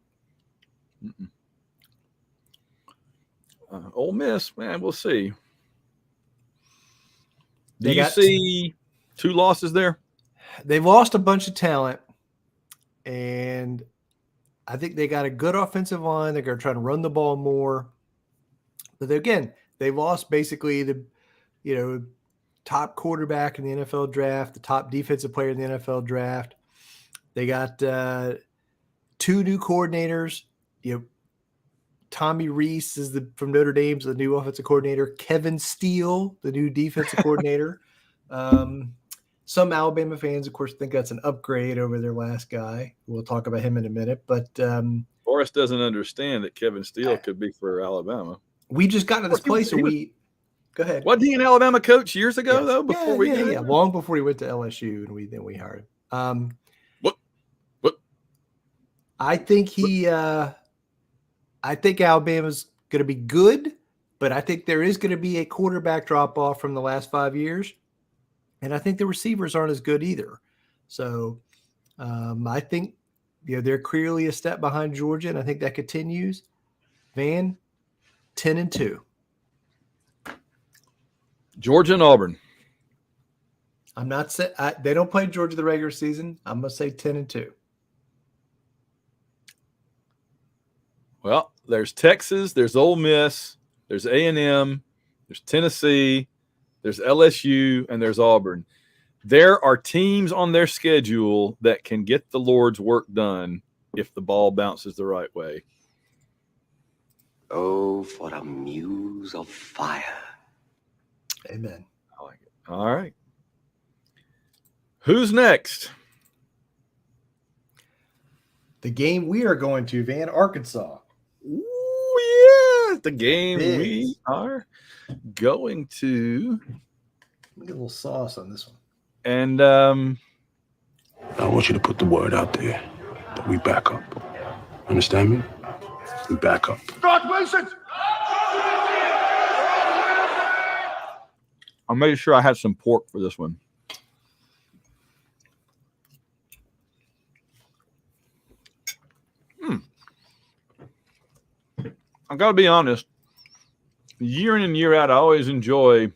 Ole Miss, man, we'll see. Do you see 2 losses there? They've lost a bunch of talent, and I think they got a good offensive line. They're going to try to run the ball more. But again, they lost basically the, top quarterback in the NFL draft, the top defensive player in the NFL draft. They got 2 new coordinators. Tommy Rees is from Notre Dame's the new offensive coordinator. Kevin Steele, the new defensive coordinator. Some Alabama fans, of course, think that's an upgrade over their last guy. We'll talk about him in a minute. But Forrest doesn't understand that Kevin Steele could be for Alabama. We just got to this place where go ahead. Wasn't he an Alabama coach years ago, though? Before long before he went to LSU, and we hired him. What? I think I think Alabama's going to be good, but I think there is going to be a quarterback drop off from the last 5 years. And I think the receivers aren't as good either. So I think they're clearly a step behind Georgia, and I think that continues. Van, 10-2. Georgia and Auburn. I'm not saying they don't play Georgia the regular season. I'm going to say 10-2. Well, there's Texas, there's Ole Miss, there's A&M, there's Tennessee, there's LSU, and there's Auburn. There are teams on their schedule that can get the Lord's work done if the ball bounces the right way. Oh, for a muse of fire. Amen. I like it. All right. Who's next? The game we are going to, Van, Arkansas. Ooh, yeah. The game we are going to. Get a little sauce on this one. And I want you to put the word out there that we back up. Understand me? We back up. God Wilson! I made sure I had some pork for this one. I got to be honest. Year in and year out, I always enjoy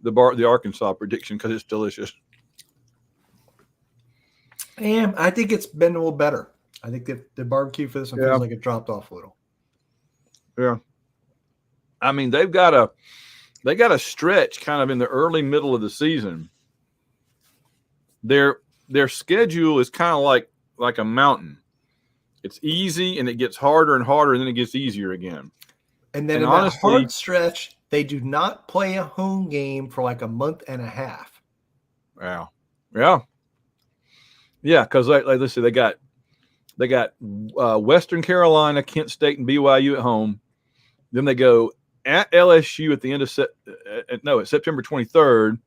the Arkansas prediction because it's delicious. And I think it's been a little better. I think the barbecue for this one feels like it dropped off a little. Yeah. I mean, they got a stretch kind of in the early middle of the season. Their schedule is kind of like like a mountain. It's easy and it gets harder and harder, and then it gets easier again. And then And in honestly- that hard stretch, they do not play a home game for like a month and a half. Wow. Yeah. Yeah, because like let's see, they got Western Carolina, Kent State, and BYU at home. Then they go at LSU at the end of September 23rd.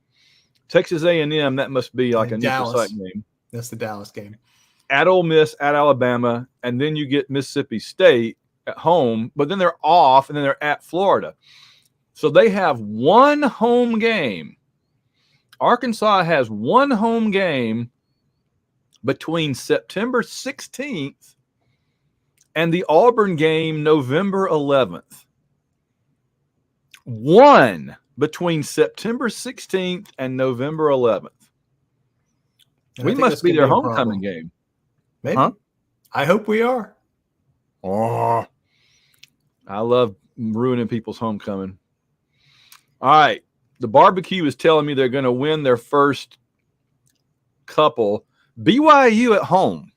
Texas A&M, that must be like And a neutral Dallas. site game. That's the Dallas game. At Ole Miss, at Alabama, and then you get Mississippi State at home, but then they're off, and then they're at Florida. So they have one home game. Arkansas has one home game between September 16th and the Auburn game November 11th. One between September 16th and November 11th. And I We think must that's be gonna their a homecoming problem. game. Maybe. Huh? I hope we are. Oh, I love ruining people's homecoming. All right. The barbecue is telling me they're going to win their first couple. BYU at home.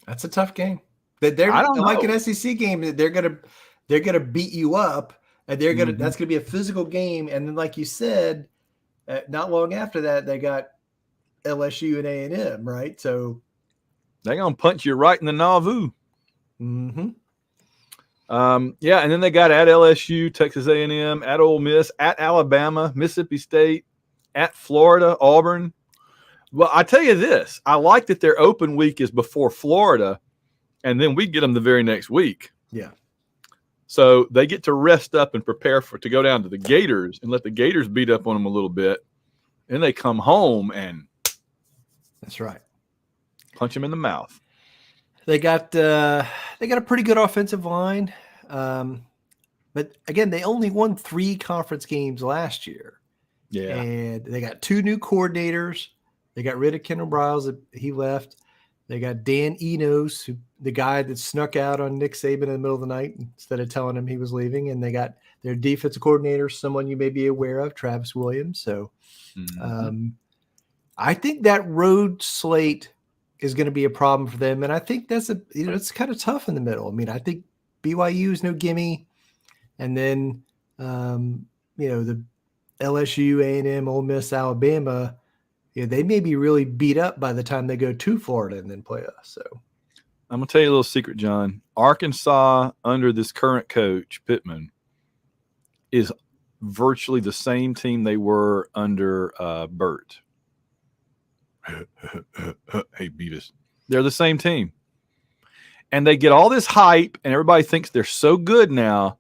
That's a tough game. They're I don't like know. an SEC game. They're gonna beat you up, and Mhm. that's gonna be a physical game. And then, like you said, not long after that, they got LSU and A&M, right? So, They're going to punch you right in the navu. mhm. Yeah, and then they got at LSU, Texas A&M, at Ole Miss, at Alabama, Mississippi State, at Florida, Auburn. Well, I tell you this, I like that their open week is before Florida, and then we get them the very next week. Yeah. So they get to rest up and prepare to go down to the Gators and let the Gators beat up on them a little bit. Then they come home and That's right. punch them in the mouth. They got a pretty good offensive line, but again, they only won 3 conference games last year. Yeah. And they got 2 new coordinators. They got rid of Kendall Briles. He left. They got Dan Enos, the guy that snuck out on Nick Saban in the middle of the night instead of telling him he was leaving. And they got their defensive coordinator, someone you may be aware of, Travis Williams. So I think that road slate is going to be a problem for them. And I think it's kind of tough in the middle. I mean, I think BYU is no gimme. And then, the LSU, A&M, Ole Miss, Alabama, they may be really beat up by the time they go to Florida and then play us. So I'm going to tell you a little secret, John. Arkansas, under this current coach, Pittman, is virtually the same team they were under Burt. Hey, Beavis. They're the same team. And they get all this hype, and everybody thinks they're so good now,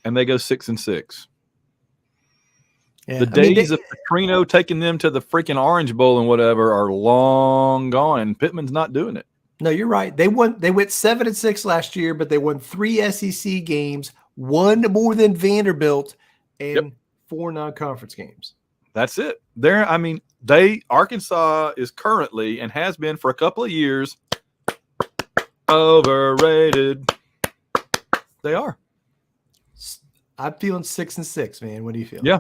and they go 6-6. yeah, The days of Petrino taking them to the freaking Orange Bowl and whatever are long gone, and Pittman's not doing it. no, you're right. They went 7-6 last year, but they won 3 SEC games, one more than Vanderbilt, and 4 non-conference games. That's it. Arkansas is currently and has been for a couple of years overrated. They are. I'm feeling 6-6, man. What do you feel? Yeah.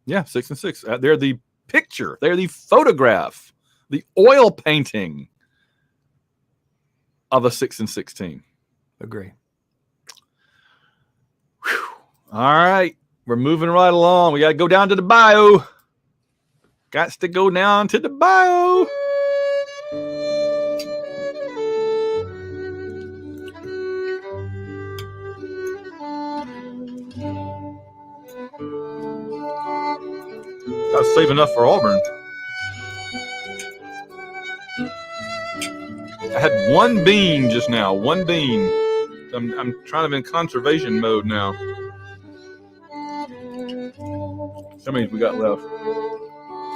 Yeah, 6-6. They're the picture. They're the photograph, the oil painting of a 6-6 team. Agree. Whew. All right. We're moving right along. We got to go down to the bio. Got to go down to the bio. Got to save enough for Auburn. I had one bean just now. One bean. I'm trying to be in conservation mode now. How many we got left?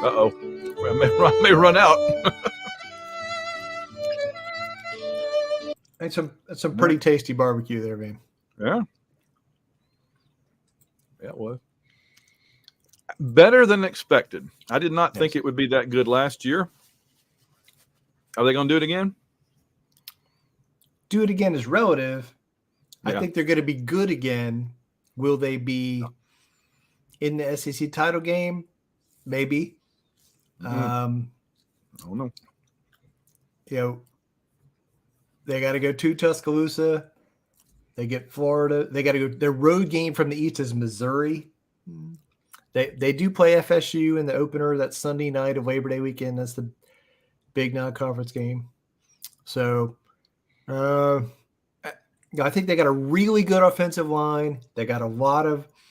Uh-oh. I may run out. That's some pretty tasty barbecue there, man. Yeah. Yeah, it was. Better than expected. I did not think it would be that good last year. Are they going to do it again? Do it again is relative. Yeah. I think they're going to be good again. Will they be in the SEC title game? Maybe. I don't know. They got to go to Tuscaloosa. They get Florida. They got to go. Their road game from the East is Missouri. They do play FSU in the opener that Sunday night of Labor Day weekend. That's the big non-conference game. So I think they got a really good offensive line. They got the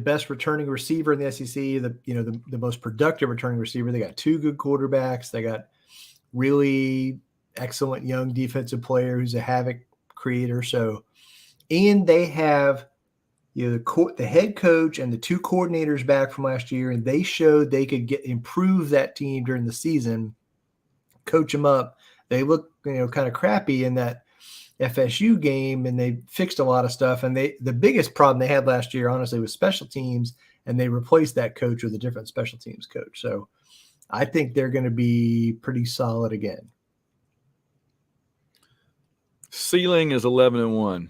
best returning receiver in the SEC, the most productive returning receiver. They got 2 good quarterbacks. They got really excellent young defensive player who's a havoc creator. So, and they have the head coach and the 2 coordinators back from last year, and they showed they could improve that team during the season, coach them up. They look kind of crappy in that FSU game, and they fixed a lot of stuff. And the biggest problem they had last year, honestly, was special teams, and they replaced that coach with a different special teams coach. So I think they're going to be pretty solid again. Ceiling is 11-1,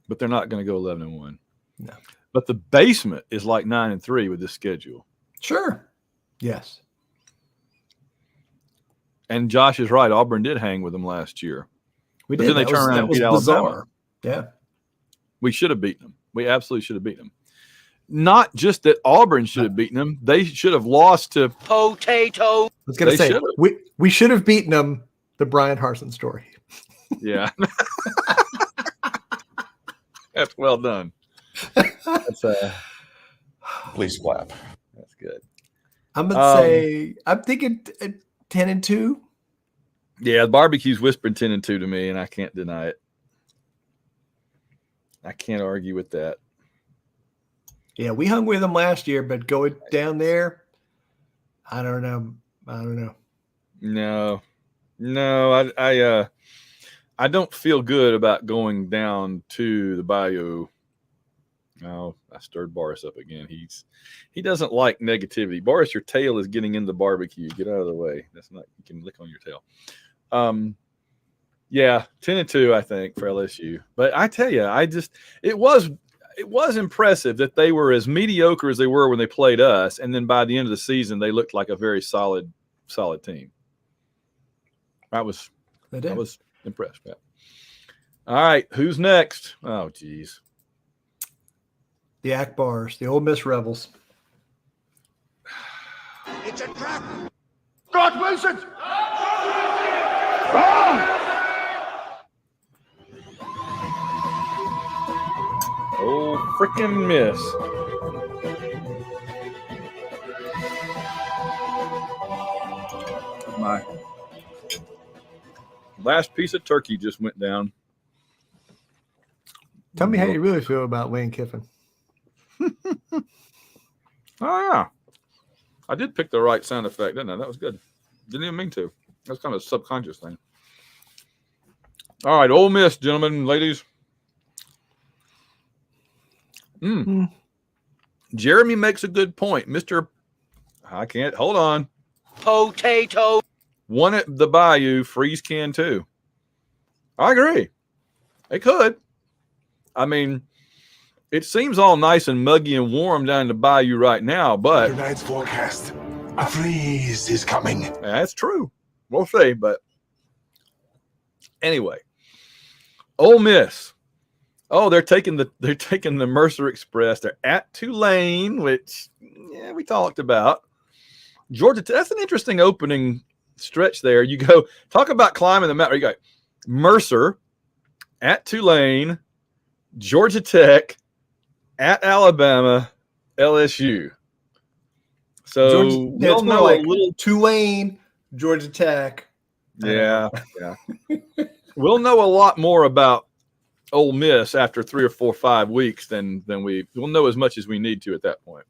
but they're not going to go 11-1. No. But the basement is like 9-3 with this schedule. Sure. Yes. And Josh is right. Auburn did hang with them last year. We But did. then they turned around and beat Alabama. Yeah. We should have beaten them. We absolutely should have beaten them. Not just that Auburn should have beaten them. They should have lost to Potato. I was going to say, we should have beaten them, the Brian Harsin story. Yeah. That's well done. That's Please clap. That's good. I'm going to say, I'm thinking 10-2. Yeah, the barbecue's whispering 10-2 to me, and I can't deny it. I can't argue with that. Yeah, we hung with them last year, but going down there, I don't know. No, I don't feel good about going down to the Bayou. Oh, I stirred Boris up again. He doesn't like negativity. Boris, your tail is getting in the barbecue. Get out of the way. That's not. You can lick on your tail. Yeah, 10-2, I think, for LSU. But I tell you, it was impressive that they were as mediocre as they were when they played us, and then by the end of the season, they looked like a very solid team. I was impressed. Yeah. All right, who's next? Oh, geez. The Akbars, the Ole Miss Rebels. It's a trap. God Wilson! Oh, freaking miss. My last piece of turkey just went down. Tell me how you really feel about Lane Kiffin. Oh, yeah. I did pick the right sound effect, didn't I? That was good. Didn't even mean to. That's kind of a subconscious thing. All right, Ole Miss, gentlemen, ladies. Jeremy makes a good point. Hold on. Potato. One at the Bayou, Freeze can too. I agree. They could. I mean, it seems all nice and muggy and warm down in the Bayou right now, but Tonight's forecast, a freeze is coming. that's true. We'll see, but anyway, Ole Miss. Oh, they're taking the Mercer Express. They're at Tulane, which we talked about. Georgia, that's an interesting opening stretch there. You go talk about climbing the mountain. You go Mercer, at Tulane, Georgia Tech, at Alabama, LSU. So we'll know like a little Tulane, Georgia Tech. Yeah. We'll know a lot more about Ole Miss after 3 or 4 or 5 weeks than we'll know as much as we need to at that point.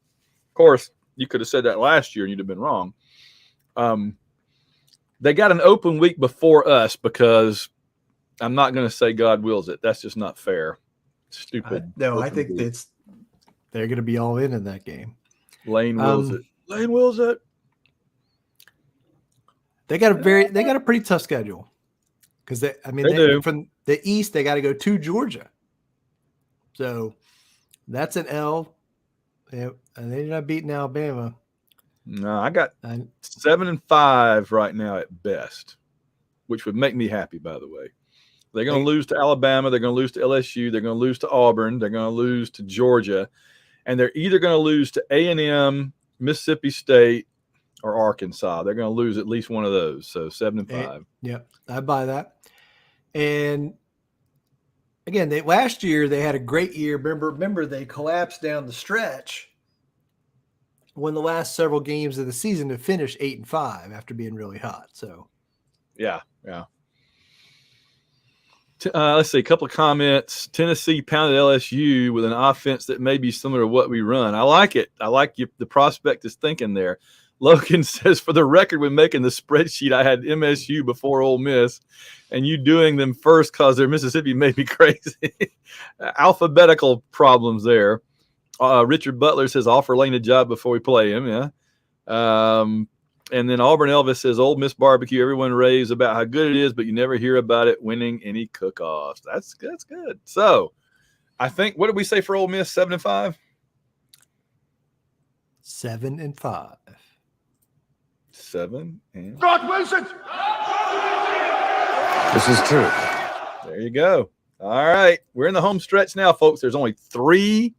Of course, you could have said that last year and you'd have been wrong. They got an open week before us because I'm not going to say God wills it. That's just not fair. Stupid. I think they're going to be all in that game. Lane wills it. Lane wills it. They got a pretty tough schedule because they do. From the East they got to go to Georgia, so that's an L. And they're not beating Alabama. No, I got 7-5 right now at best. which would make me happy, by the way. They're going to lose to Alabama. They're going to lose to LSU. They're going to lose to Auburn. They're going to lose to Georgia. And they're either going to lose to A&M, Mississippi State, or Arkansas. They're going to lose at least one of those. So 7-5. Yeah, I buy that. And again, last year they had a great year. Remember they collapsed down the stretch when the last several games of the season to finish 8-5 after being really hot. So, yeah. Let's see, a couple of comments. Tennessee pounded LSU with an offense that may be similar to what we run. I like it. I like the prospect is thinking there. Logan says, for the record, when making the spreadsheet, I had MSU before Ole Miss, and you doing them first because they're Mississippi made me crazy. Alphabetical problems there. Richard Butler says, offer Lane a job before we play him. Yeah. And then Auburn Elvis says, Ole Miss barbecue. Everyone raves about how good it is, but you never hear about it winning any cook-offs. That's good. So I think, what did we say for Ole Miss? 7-5? 7-5. 7 and Rod Wilson! This is true. there you go. All right. We're in the home stretch now, folks. There's only three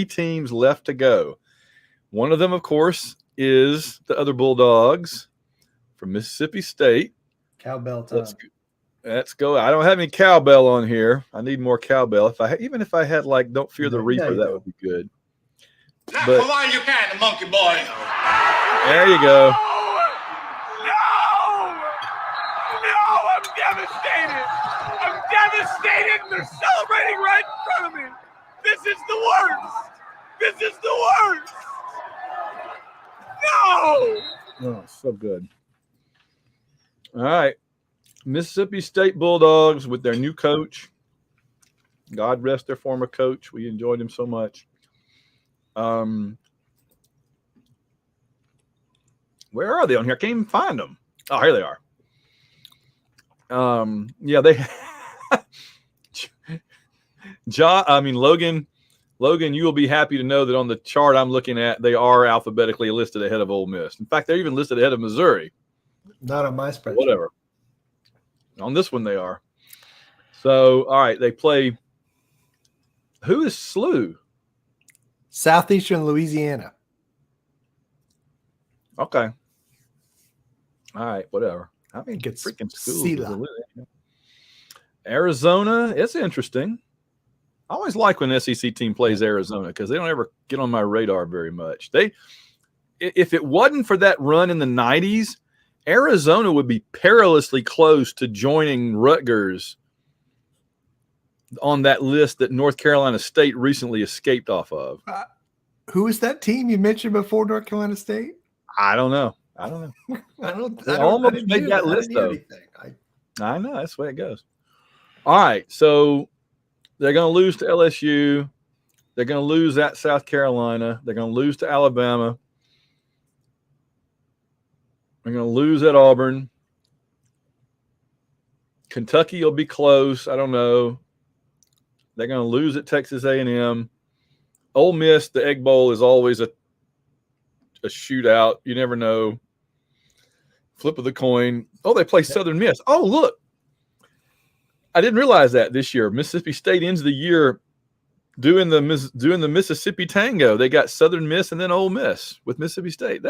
teams left to go. One of them, of course, is the other Bulldogs from Mississippi State. Cowbell time. Let's go. I don't have any cowbell on here. I need more cowbell. Even if I had like "Don't Fear the Reaper," that would be good. Now, But- come on, you can, the monkey boy. There you go. No, I'm devastated. I'm devastated. They're celebrating right in front of me. This is the worst. This is the worst. No. Oh, so good. All right. Mississippi State Bulldogs with their new coach. God rest their former coach. We enjoyed him so much. Where are they on here? I can't even find them. Oh, here they are. Yeah, they Logan, you will be happy to know that on the chart I'm looking at, they are alphabetically listed ahead of Ole Miss. In fact, they're even listed ahead of Missouri. Not on my spreadsheet. Whatever. On this one, they are. So, all right, they play. Who is SLU? Southeastern Louisiana. Okay. All right, whatever. I mean, It's freaking schools. Sela. Arizona, it's interesting. I always like when an SEC team plays Arizona because they don't ever get on my radar very much. If it wasn't for that run in the 90s, Arizona would be perilously close to joining Rutgers on that list that North Carolina State recently escaped off of. Who is that team you mentioned before North Carolina State? I don't know. They almost made that list, though. I know. That's the way it goes. All right. So they're going to lose to LSU. They're going to lose at South Carolina. They're going to lose to Alabama. They're going to lose at Auburn. Kentucky will be close. I don't know. They're going to lose at Texas A&M. Ole Miss, the Egg Bowl is always a shootout. You never know. Flip of the coin. Oh, they play Southern Miss. Oh, look. I didn't realize that this year. Mississippi State ends the year doing the Mississippi Tango. They got Southern Miss and then Ole Miss with Mississippi State.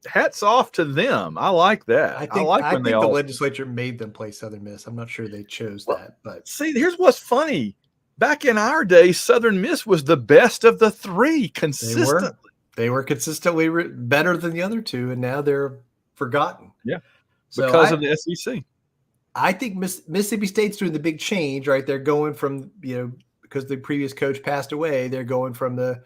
Hats off to them. I like that. I think the legislature made them play Southern Miss. I'm not sure they chose that, but see, here's what's funny. Back in our day, Southern Miss was the best of the three consistently. They were consistently better than the other two, and now they're forgotten. Yeah, so because of the SEC. I think Mississippi State's doing the big change, right? They're going from, because the previous coach passed away, they're going from the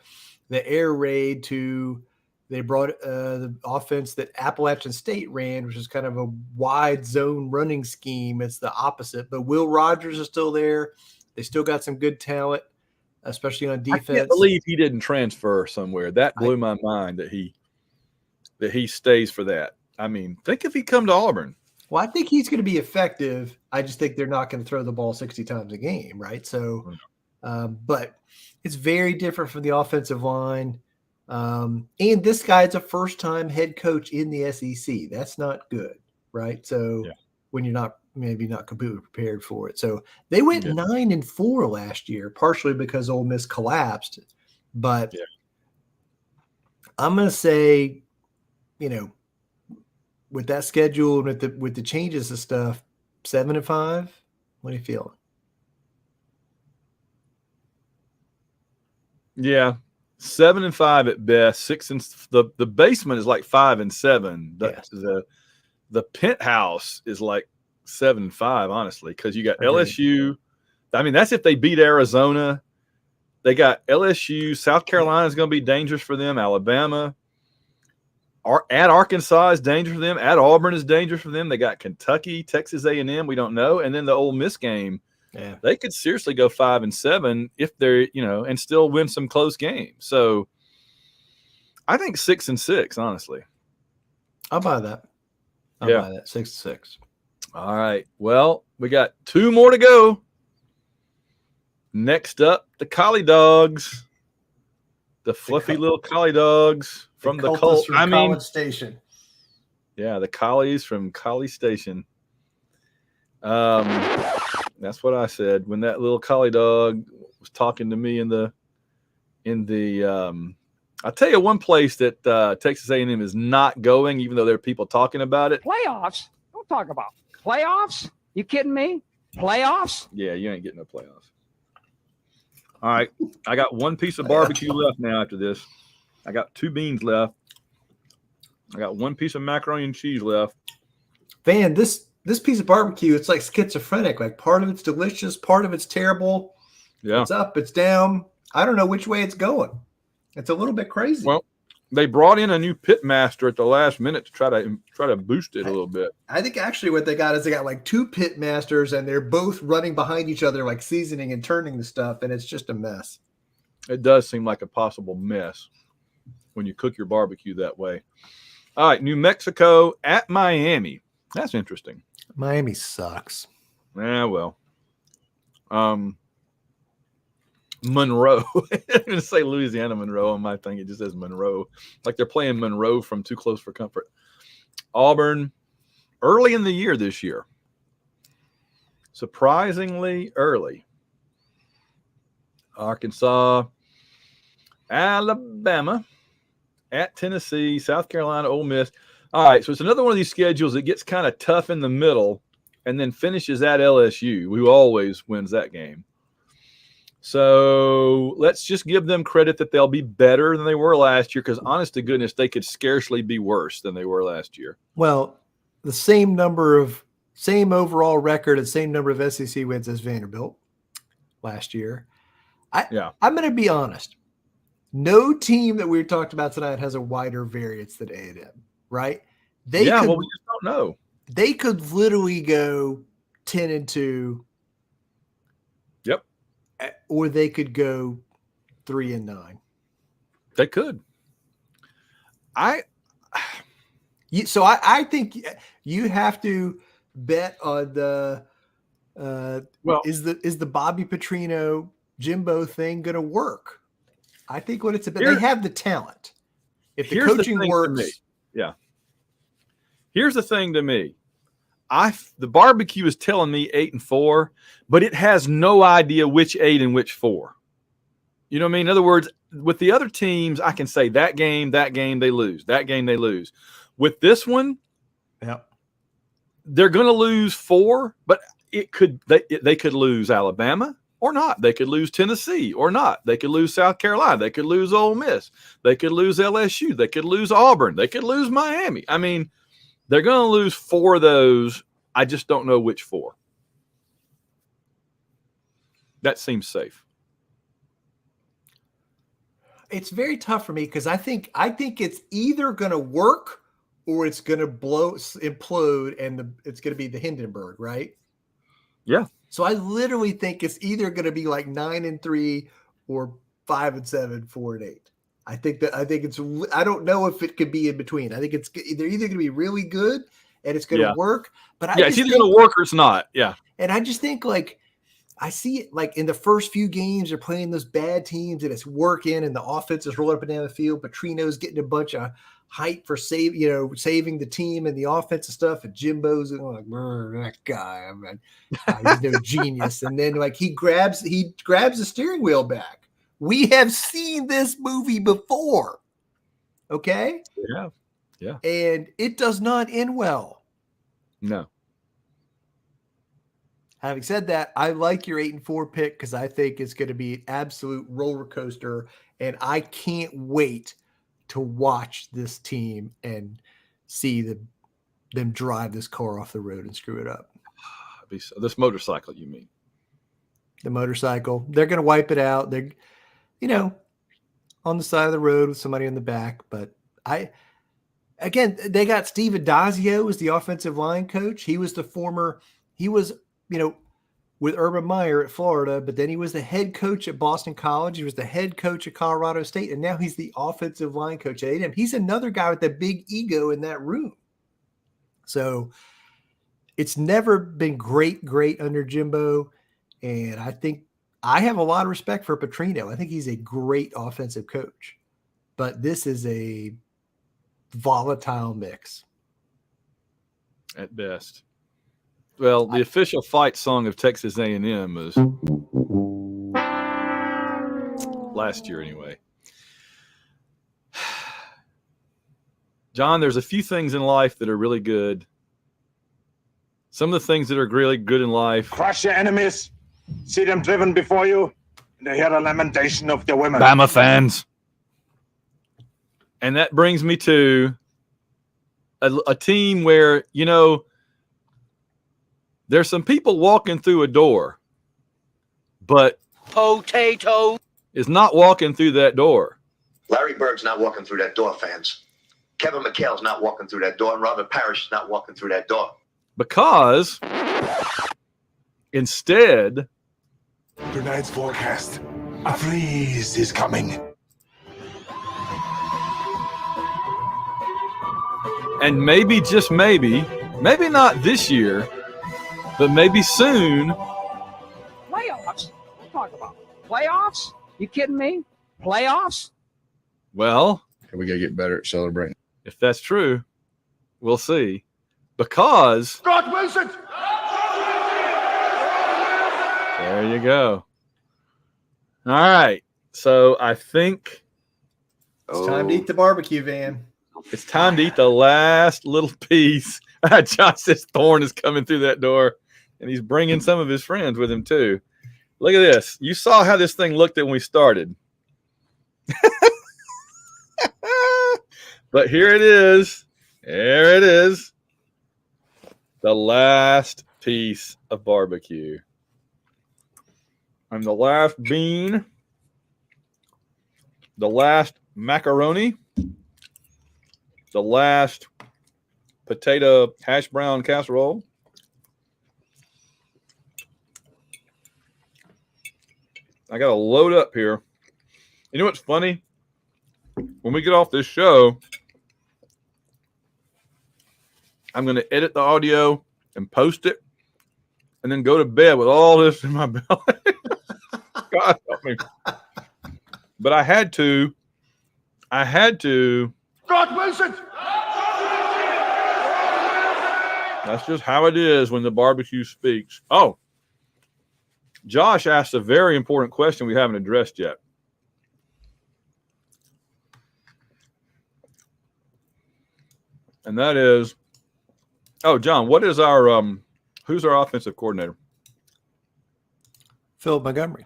air raid to they brought the offense that Appalachian State ran, which is kind of a wide zone running scheme. It's the opposite. But Will Rogers is still there. They still got some good talent, especially on defense. I can't believe he didn't transfer somewhere. That blew my mind that he stays for that. I mean, think if he come to Auburn. Well, I think he's going to be effective. I just think they're not going to throw the ball 60 times a game, right? So, but it's very different from the offensive line. And this guy's a first-time head coach in the SEC. That's not good, right? So when you're maybe not completely prepared for it. So they went 9-4 last year, partially because Ole Miss collapsed. But I'm going to say, with that schedule and with the changes and stuff, 7-5. What are you feeling? Yeah, 7-5 at best. 6 and the basement is like 5-7. The penthouse is like 7-5, honestly, because you got LSU. I mean, that's if they beat Arizona. They got LSU. South Carolina is going to be dangerous for them. Alabama. At Arkansas is dangerous for them. At Auburn is dangerous for them. They got Kentucky, Texas A&M. We don't know. And then the Ole Miss game. Yeah. They could seriously go 5-7 if they're, and still win some close games. So I think 6-6, honestly. I'll buy that. I'll buy that. 6-6. All right. Well, we got 2 more to go. Next up, the Collie Dogs. The fluffy little Collie Dogs from the Colt. College Station. Yeah, the Collies from College Station. That's what I said when that little Collie Dog was talking to me in the I'll tell you one place that Texas A&M is not going, even though there are people talking about it. Playoffs? Don't talk about playoffs. You kidding me? Playoffs? Yeah, you ain't getting no playoffs. All right, I got 1 piece of barbecue left now after this. I got 2 beans left. I got 1 piece of macaroni and cheese left. Van, this piece of barbecue, it's like schizophrenic. Like part of it's delicious, part of it's terrible. Yeah. It's up, it's down. I don't know which way it's going. It's a little bit crazy. Well, they brought in a new pit master at the last minute to try to boost it a little bit. I think actually what they got is they got like 2 pit masters and they're both running behind each other, like seasoning and turning the stuff, and it's just a mess. It does seem like a possible mess when you cook your barbecue that way. All right, New Mexico at Miami. That's interesting. Miami sucks. Yeah, well. Monroe. I'm going to say Louisiana Monroe on my thing. It just says Monroe. Like they're playing Monroe from Too Close for Comfort. Auburn, early in the year this year. Surprisingly early. Arkansas, Alabama, at Tennessee, South Carolina, Ole Miss. All right, so it's another one of these schedules that gets kind of tough in the middle and then finishes at LSU, who always wins that game. So let's just give them credit that they'll be better than they were last year, because honest to goodness, they could scarcely be worse than they were last year. Well, the same overall record and same number of SEC wins as Vanderbilt last year. I'm going to be honest. No team that we talked about tonight has a wider variance than A&M, right? We just don't know. They could literally go 10-2. Yep. Or they could go 3-9. They could. I think you have to bet on the is the Bobby Petrino Jimbo thing going to work? I think what it's about, they have the talent. If the coaching works, Here's the thing to me. The barbecue is telling me 8-4, but it has no idea which 8 and which 4. You know what I mean? In other words, with the other teams, I can say that game they lose, that game they lose. With this one, they're going to lose 4, but they could lose Alabama or not. They could lose Tennessee or not. They could lose South Carolina. They could lose Ole Miss. They could lose LSU. They could lose Auburn. They could lose Miami. I mean, they're going to lose 4 of those. I just don't know which 4. That seems safe. It's very tough for me because I think it's either going to work or it's going to implode, and it's going to be the Hindenburg, right? Yeah. So I literally think it's either going to be like 9-3 or 5-7, 4-8. I think it's. I don't know if it could be in between. I think they're either going to be really good and it's going to work, but it's either going to work or it's not. Yeah. And I just think like I see it like in the first few games, they're playing those bad teams and it's working and the offense is rolling up and down the field. Petrino's getting a bunch of hype for saving the team and the offensive stuff. And Jimbo's like, that guy, he's no genius. And then like he grabs the steering wheel back. We have seen this movie before. Okay. Yeah. Yeah. And it does not end well. No. Having said that, I like your 8-4 pick because I think it's going to be an absolute roller coaster, and I can't wait to watch this team and see them drive this car off the road and screw it up. This motorcycle, you mean? The motorcycle. They're going to wipe it out. They're, on the side of the road with somebody in the back. But they got Steve Adazio as the offensive line coach. He was with Urban Meyer at Florida, but then he was the head coach at Boston College. He was the head coach at Colorado State, and now he's the offensive line coach at A&M. He's another guy with that big ego in that room. So it's never been great under Jimbo, and I think I have a lot of respect for Petrino. I think he's a great offensive coach, but this is a volatile mix. At best. Well, the official fight song of Texas A&M was last year anyway. John, there's a few things in life that are really good. Some of the things that are really good in life. Crush your enemies. See them driven before you. And hear the lamentation of the women. Bama fans. And that brings me to a team where, there's some people walking through a door, but Potato is not walking through that door. Larry Bird's not walking through that door, fans. Kevin McHale's not walking through that door, and Robert Parrish is not walking through that door. Because instead, tonight's forecast, a freeze is coming. And maybe, just maybe not this year, but maybe soon. Playoffs? Talk about playoffs? You kidding me? Playoffs? Well, we got to get better at celebrating. If that's true, we'll see. Because Scott Wilson. There you go. All right. So I think it's time to eat the barbecue, Van. It's time to eat the last little piece. John says Thorne is coming through that door, and he's bringing some of his friends with him too. Look at this. You saw how this thing looked when we started. But here it is. There it is. The last piece of barbecue. And the last bean. The last macaroni. The last potato hash brown casserole. I got to load up here. You know what's funny? When we get off this show, I'm going to edit the audio and post it and then go to bed with all this in my belly. God help me. But I had to. Scott Wilson. That's just how it is when the barbecue speaks. Oh, Josh asked a very important question we haven't addressed yet. And that is, John, what is our who's our offensive coordinator? Phil Montgomery.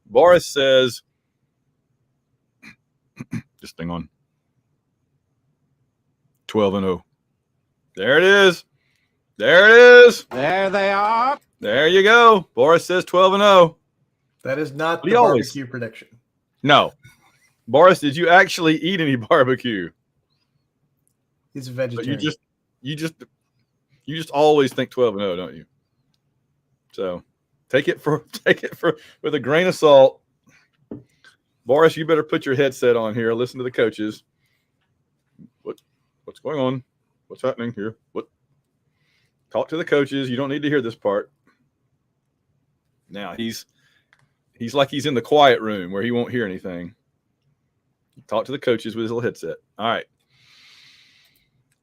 Boris says, just hang on. 12-0. There it is. There it is. There they are. There you go. Boris says 12-0. That is not the barbecue prediction. No. Boris, did you actually eat any barbecue? He's a vegetarian. But you just always think 12-0, don't you? So take it with a grain of salt. Boris, you better put your headset on here. Listen to the coaches. What's going on? What's happening here? What? Talk to the coaches. You don't need to hear this part. Now he's like he's in the quiet room where he won't hear anything. Talk to the coaches with his little headset. All right.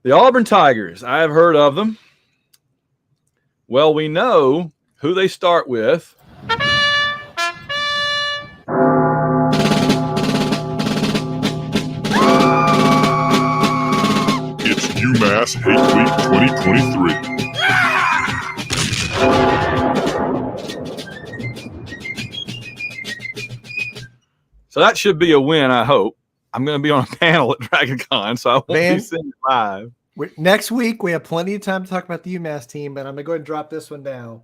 The Auburn Tigers. I have heard of them. Well, we know who they start with. It's UMass Hate Week 2023. So that should be a win, I hope. I'm going to be on a panel at DragonCon, so I won't be seeing it live. Next week, we have plenty of time to talk about the UMass team, but I'm going to go ahead and drop this one down.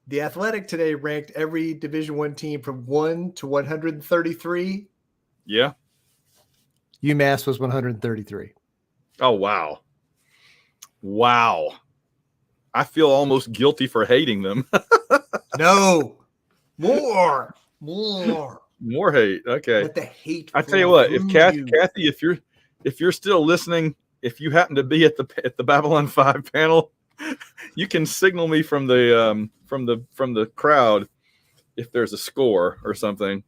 The Athletic today ranked every Division I team from 1 to 133. Yeah. UMass was 133. Oh, wow. Wow. I feel almost guilty for hating them. No. More hate. Okay. Let the hate. I tell you what, if Kathy, if you're still listening, if you happen to be at the Babylon 5 panel, you can signal me from the crowd if there's a score or something.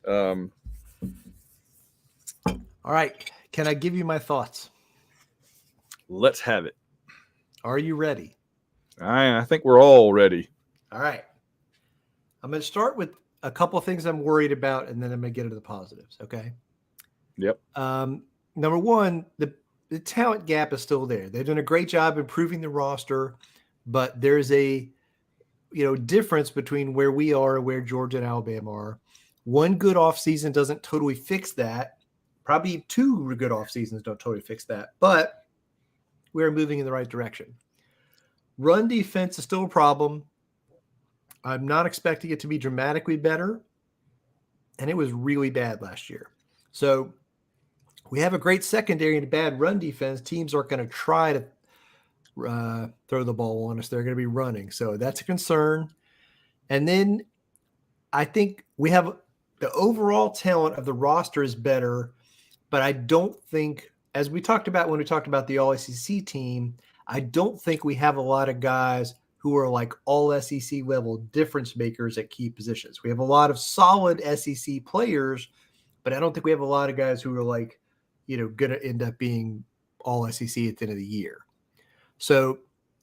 All right. Can I give you my thoughts? Let's have it. Are you ready? I think we're all ready. All right. I'm going to start with a couple of things I'm worried about, and then I'm going to get into the positives. Okay. Yep. Number one, the talent gap is still there. They've done a great job improving the roster, but there's a difference between where we are and where Georgia and Alabama are. One good off season doesn't totally fix that. Probably two good off seasons don't totally fix that, but we're moving in the right direction. Run defense is still a problem. I'm not expecting it to be dramatically better, and it was really bad last year. So we have a great secondary and a bad run defense. Teams aren't going to try to throw the ball on us. They're going to be running. So that's a concern. And then I think we have the overall talent of the roster is better, but I don't think, as we talked about when we talked about the All-SEC team, I don't think we have a lot of guys who are like all SEC level difference makers at key positions. We have a lot of solid SEC players, but I don't think we have a lot of guys who are like, going to end up being all SEC at the end of the year. So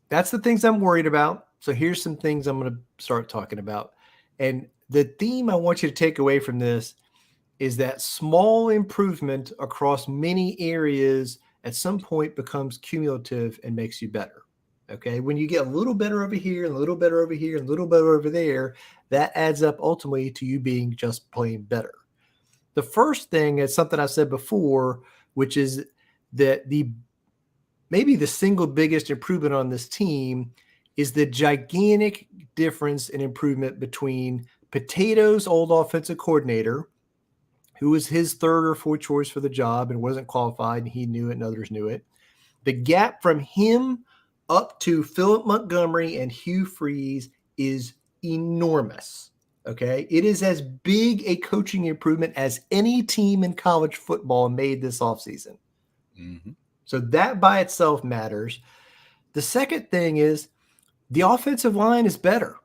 that's the things I'm worried about. So here's some things I'm going to start talking about. And the theme I want you to take away from this is that small improvement across many areas at some point becomes cumulative and makes you better. Okay. When you get a little better over here and a little better over here and a little better over there, that adds up ultimately to you being just plain better. The first thing is something I said before, which is that maybe the single biggest improvement on this team is the gigantic difference in improvement between Potatoes' old offensive coordinator, who was his third or fourth choice for the job and wasn't qualified, and he knew it and others knew it. The gap from him up to Philip Montgomery and Hugh Freeze is enormous. Okay. It is as big a coaching improvement as any team in college football made this offseason. Mm-hmm. So that by itself matters. The second thing is the offensive line is better.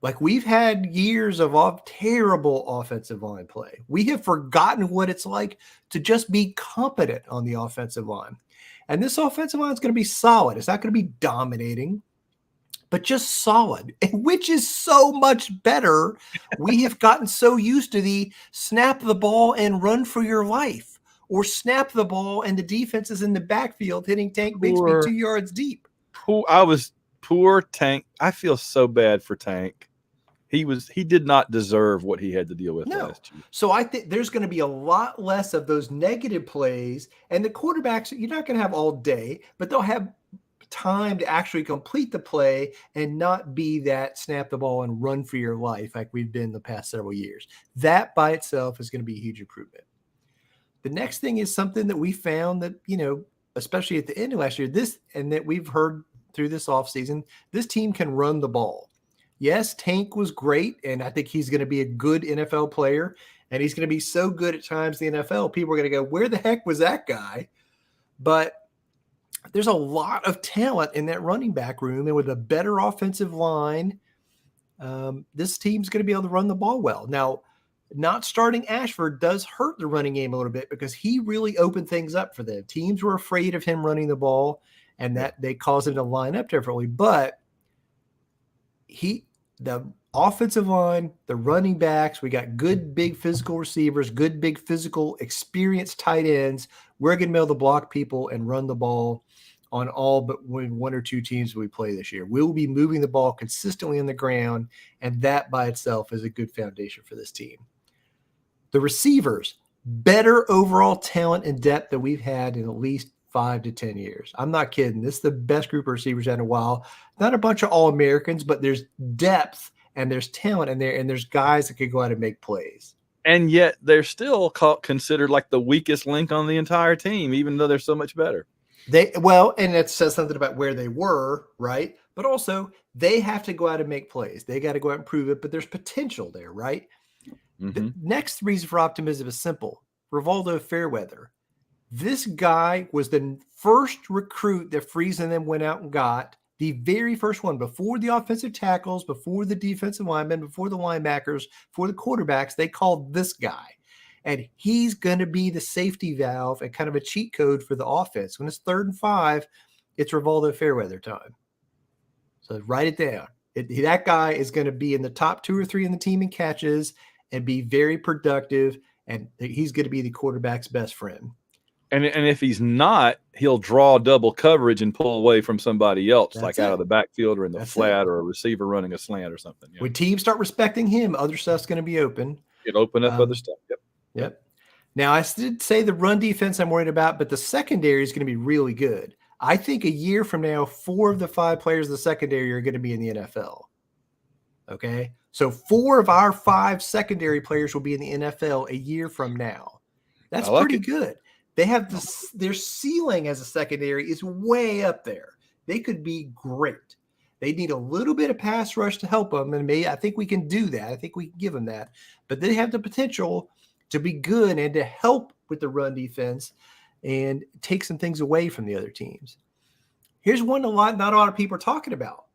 Like, we've had years of terrible offensive line play. We have forgotten what it's like to just be competent on the offensive line. And this offensive line is going to be solid. It's not going to be dominating, but just solid, which is so much better. We have gotten so used to the snap the ball and run for your life, or snap the ball and the defense is in the backfield hitting Tank Bigsby 2 yards deep. Poor Tank. I feel so bad for Tank. He did not deserve what he had to deal with last year. So I think there's going to be a lot less of those negative plays, and the quarterbacks, you're not going to have all day, but they'll have time to actually complete the play and not be that snap the ball and run for your life like we've been the past several years. That by itself is going to be a huge improvement. The next thing is something that we found that, especially at the end of last year, and that we've heard through this offseason, this team can run the ball. Yes, Tank was great, and I think he's going to be a good NFL player, and he's going to be so good at times in the NFL, people are going to go, where the heck was that guy? But there's a lot of talent in that running back room, and with a better offensive line, this team's going to be able to run the ball well. Now, not starting Ashford does hurt the running game a little bit because he really opened things up for them. Teams were afraid of him running the ball, and that they caused him to line up differently. But the offensive line, the running backs, we got good, big physical receivers, good, big physical, experienced tight ends. We're going to be able to block people and run the ball on all but one or two teams we play this year. We will be moving the ball consistently on the ground, and that by itself is a good foundation for this team. The receivers, better overall talent and depth than we've had in at least 5 to 10 years. I'm not kidding. This is the best group of receivers had in a while. Not a bunch of All-Americans, but there's depth and there's talent in there, and there's guys that could go out and make plays. And yet they're still considered like the weakest link on the entire team, even though they're so much better. And it says something about where they were, right? But also they have to go out and make plays. They got to go out and prove it, but there's potential there, right? Mm-hmm. The next reason for optimism is simple. Rivaldo Fairweather. This guy was the first recruit that Friesen and them went out and got, the very first one, before the offensive tackles, before the defensive linemen, before the linebackers, before the quarterbacks. They called this guy. And he's going to be the safety valve and kind of a cheat code for the offense. When it's 3rd and 5, it's Rivaldo Fairweather time. So write it down. That guy is going to be in the top 2 or 3 in the team in catches and be very productive, and he's going to be the quarterback's best friend. And if he's not, he'll draw double coverage and pull away from somebody else, out of the backfield or in the flat or a receiver running a slant or something. Yeah. When teams start respecting him, other stuff's going to be open. It'll open up other stuff. Yep. Now, I did say the run defense I'm worried about, but the secondary is going to be really good. I think a year from now, 4 of the 5 players in the secondary are going to be in the NFL. Okay? So 4 of our 5 secondary players will be in the NFL a year from now. That's pretty good. They have their ceiling as a secondary is way up there. They could be great. They need a little bit of pass rush to help them, and I think we can do that. I think we can give them that. But they have the potential to be good and to help with the run defense and take some things away from the other teams. Here's one not a lot of people are talking about.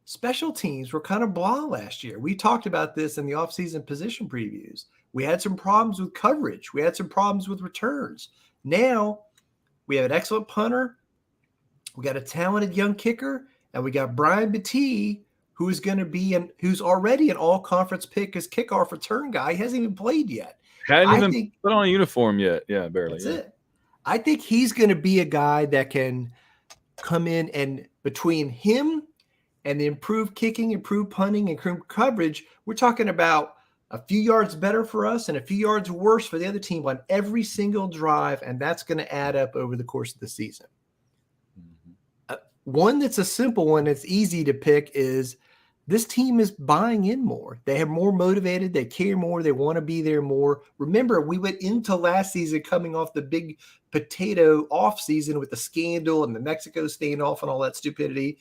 Special teams were kind of blah last year. We talked about this in the offseason position previews. We had some problems with coverage. We had some problems with returns. Now we have an excellent punter. We got a talented young kicker, and we got Brian Bettee, who is going to be who's already an all-conference pick as kickoff return guy. He hasn't even played yet. Hadn't even put on a uniform yet. Yeah, barely. That's it. I think he's going to be a guy that can come in, and between him and the improved kicking, improved punting, and improved coverage, we're talking about a few yards better for us and a few yards worse for the other team on every single drive, and that's going to add up over the course of the season. Mm-hmm. One that's a simple one that's easy to pick is this team is buying in more. They are more motivated. They care more. They want to be there more. Remember, we went into last season coming off the big potato off season with the scandal and the Mexico standoff and all that stupidity.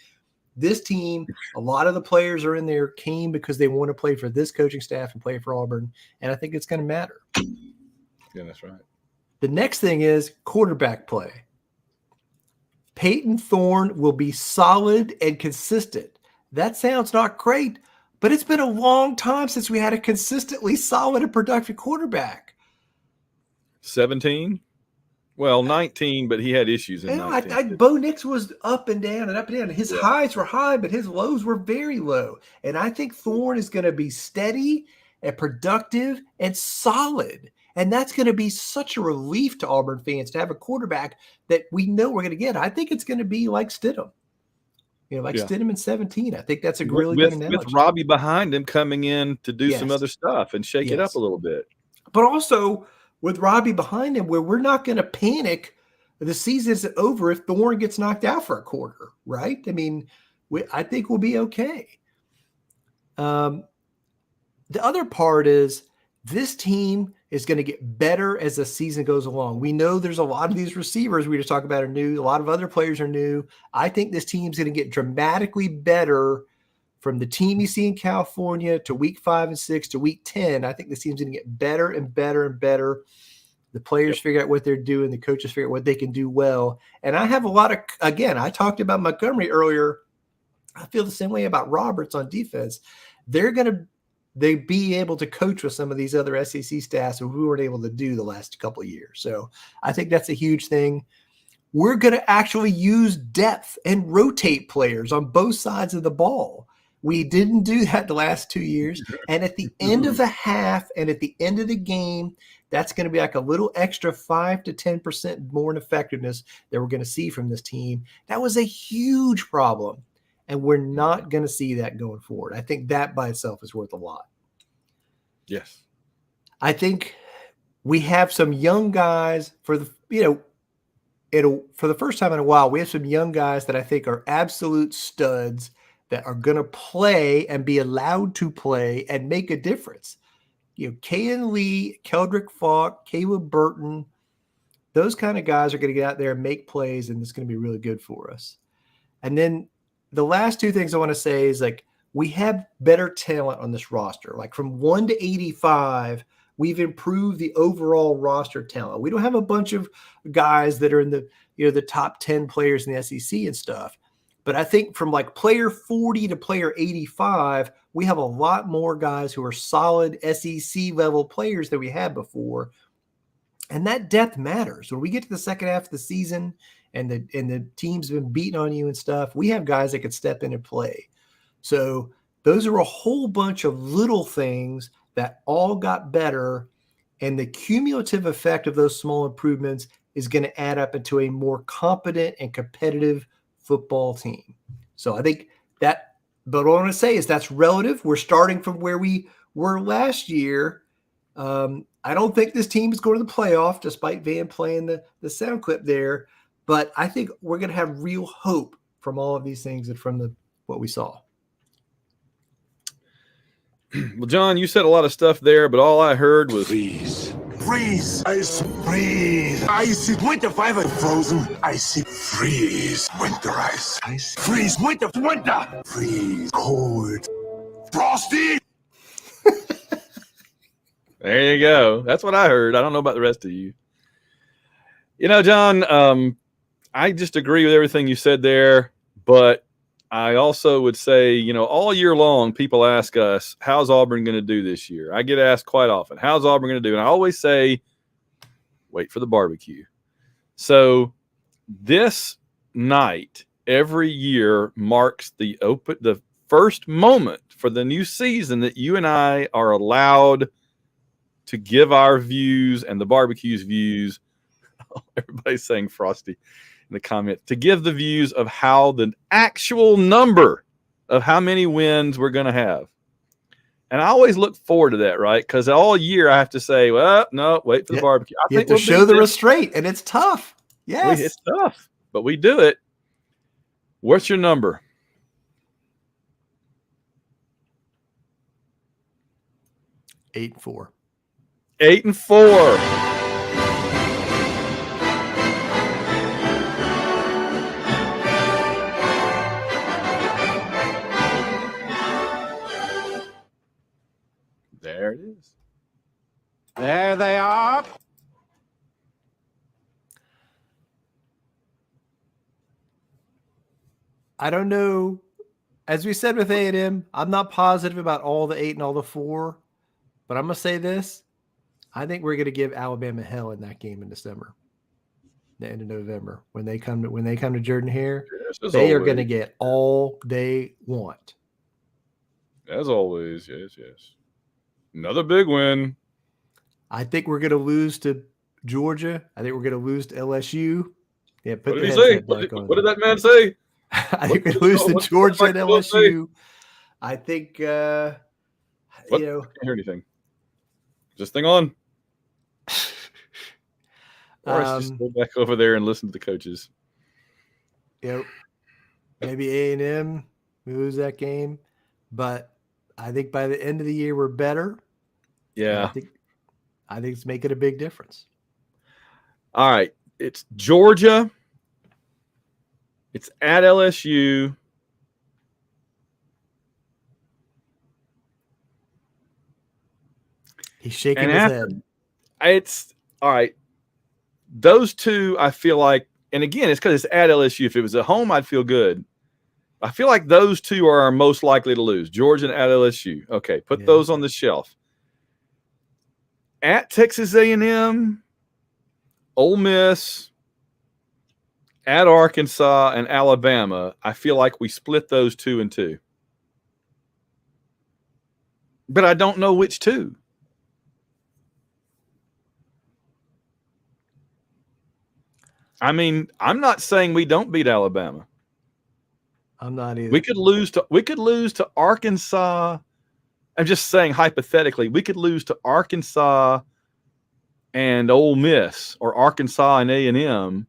This team, a lot of the players are in there came because they want to play for this coaching staff and play for Auburn, and I think it's going to matter. Yeah, that's right. The next thing is quarterback play. Peyton Thorne will be solid and consistent. That sounds not great, but it's been a long time since we had a consistently solid and productive quarterback. 17? Well, 19, but he had issues in 19. Bo Nix was up and down and up and down. His highs were high, but his lows were very low. And I think Thorne is going to be steady and productive and solid. And that's going to be such a relief to Auburn fans to have a quarterback that we know we're going to get. I think it's going to be like Stidham. Stidham in 17. I think that's a really good analogy. With Robbie behind him coming in to do some other stuff and shake it up a little bit. But also with Robbie behind him, where we're not going to panic the season isn't over if Thorne gets knocked out for a quarter, right? I mean, I think we'll be okay. The other part is this team is going to get better as the season goes along. We know there's a lot of these receivers we just talked about are new. A lot of other players are new. I think this team's going to get dramatically better from the team you see in California to week 5 and 6 to week 10, I think this team's going to get better and better and better. The players figure out what they're doing. The coaches figure out what they can do well. And I have a lot of, again, I talked about Montgomery earlier. I feel the same way about Roberts on defense. They're going to be able to coach with some of these other SEC staffs who we weren't able to do the last couple of years. So I think that's a huge thing. We're going to actually use depth and rotate players on both sides of the ball. We didn't do that the last 2 years. And at the end of the half and at the end of the game, that's going to be like a little extra 5 to 10% more in effectiveness that we're going to see from this team. That was a huge problem. And we're not going to see that going forward. I think that by itself is worth a lot. Yes. I think we have some young guys for the, for the first time in a while, we have some young guys that I think are absolute studs that are going to play and be allowed to play and make a difference. Kayan Lee, Keldrick Falk, Caleb Burton, those kind of guys are going to get out there and make plays, and it's going to be really good for us. And then the last two things I want to say is, like, we have better talent on this roster. Like, from 1 to 85, we've improved the overall roster talent. We don't have a bunch of guys that are in the, the top 10 players in the SEC and stuff. But I think from like player 40 to player 85, we have a lot more guys who are solid SEC level players than we had before. And that depth matters. When we get to the second half of the season and the team's been beating on you and stuff, we have guys that could step in and play. So those are a whole bunch of little things that all got better. And the cumulative effect of those small improvements is going to add up into a more competent and competitive football team. So I think that, but what I want to say is that's relative. We're starting from where we were last year. I don't think this team is going to the playoff, despite Van playing the sound clip there. But I think we're going to have real hope from all of these things and from what we saw. Well, John, you said a lot of stuff there, but all I heard was Freeze, ice, freeze, icy, winter, five and frozen, icy, freeze, winter ice, ice, freeze, winter, freeze, cold, frosty. There you go. That's what I heard. I don't know about the rest of you. John, I just agree with everything you said there, but I also would say, all year long, people ask us, how's Auburn going to do this year? I get asked quite often, how's Auburn going to do? And I always say, wait for the barbecue. So this night, every year, marks the first moment for the new season that you and I are allowed to give our views and the barbecue's views. Everybody's saying Frosty in the comment, to give the views of how the actual number of how many wins we're going to have. And I always look forward to that, right? Because all year I have to say, well, no, wait for the barbecue. You have to show the restraint, and it's tough. Yes. It's tough, but we do it. What's your number? 8-4. 8-4. There it is. There they are. I don't know. As we said with A&M, I'm not positive about all the 8 and all the 4, but I'm going to say this. I think we're going to give Alabama hell in that game in December, the end of November. When they come to Jordan-Hare, they are going to get all they want. As always, yes. Another big win. I think we're going to lose to Georgia. I think we're going to lose to LSU. Yeah, what did he say? What did that man say? I think we lose to Georgia and LSU. I think, I can't hear anything. Just thing on. Or just go back over there and listen to the coaches. Maybe A&M, we lose that game. But I think by the end of the year, we're better. Yeah. I think it's making a big difference. All right. It's Georgia. It's at LSU. He's shaking his head. It's all right. Those two, I feel like, and again, it's because it's at LSU. If it was at home, I'd feel good. I feel like those two are our most likely to lose. Georgia and at LSU. Okay, put those on the shelf. At Texas A&M, Ole Miss, at Arkansas, and Alabama, I feel like we split those 2 and 2. But I don't know which two. I mean, I'm not saying we don't beat Alabama. I'm not either. We could lose to Arkansas. I'm just saying hypothetically, we could lose to Arkansas and Ole Miss, or Arkansas and A&M,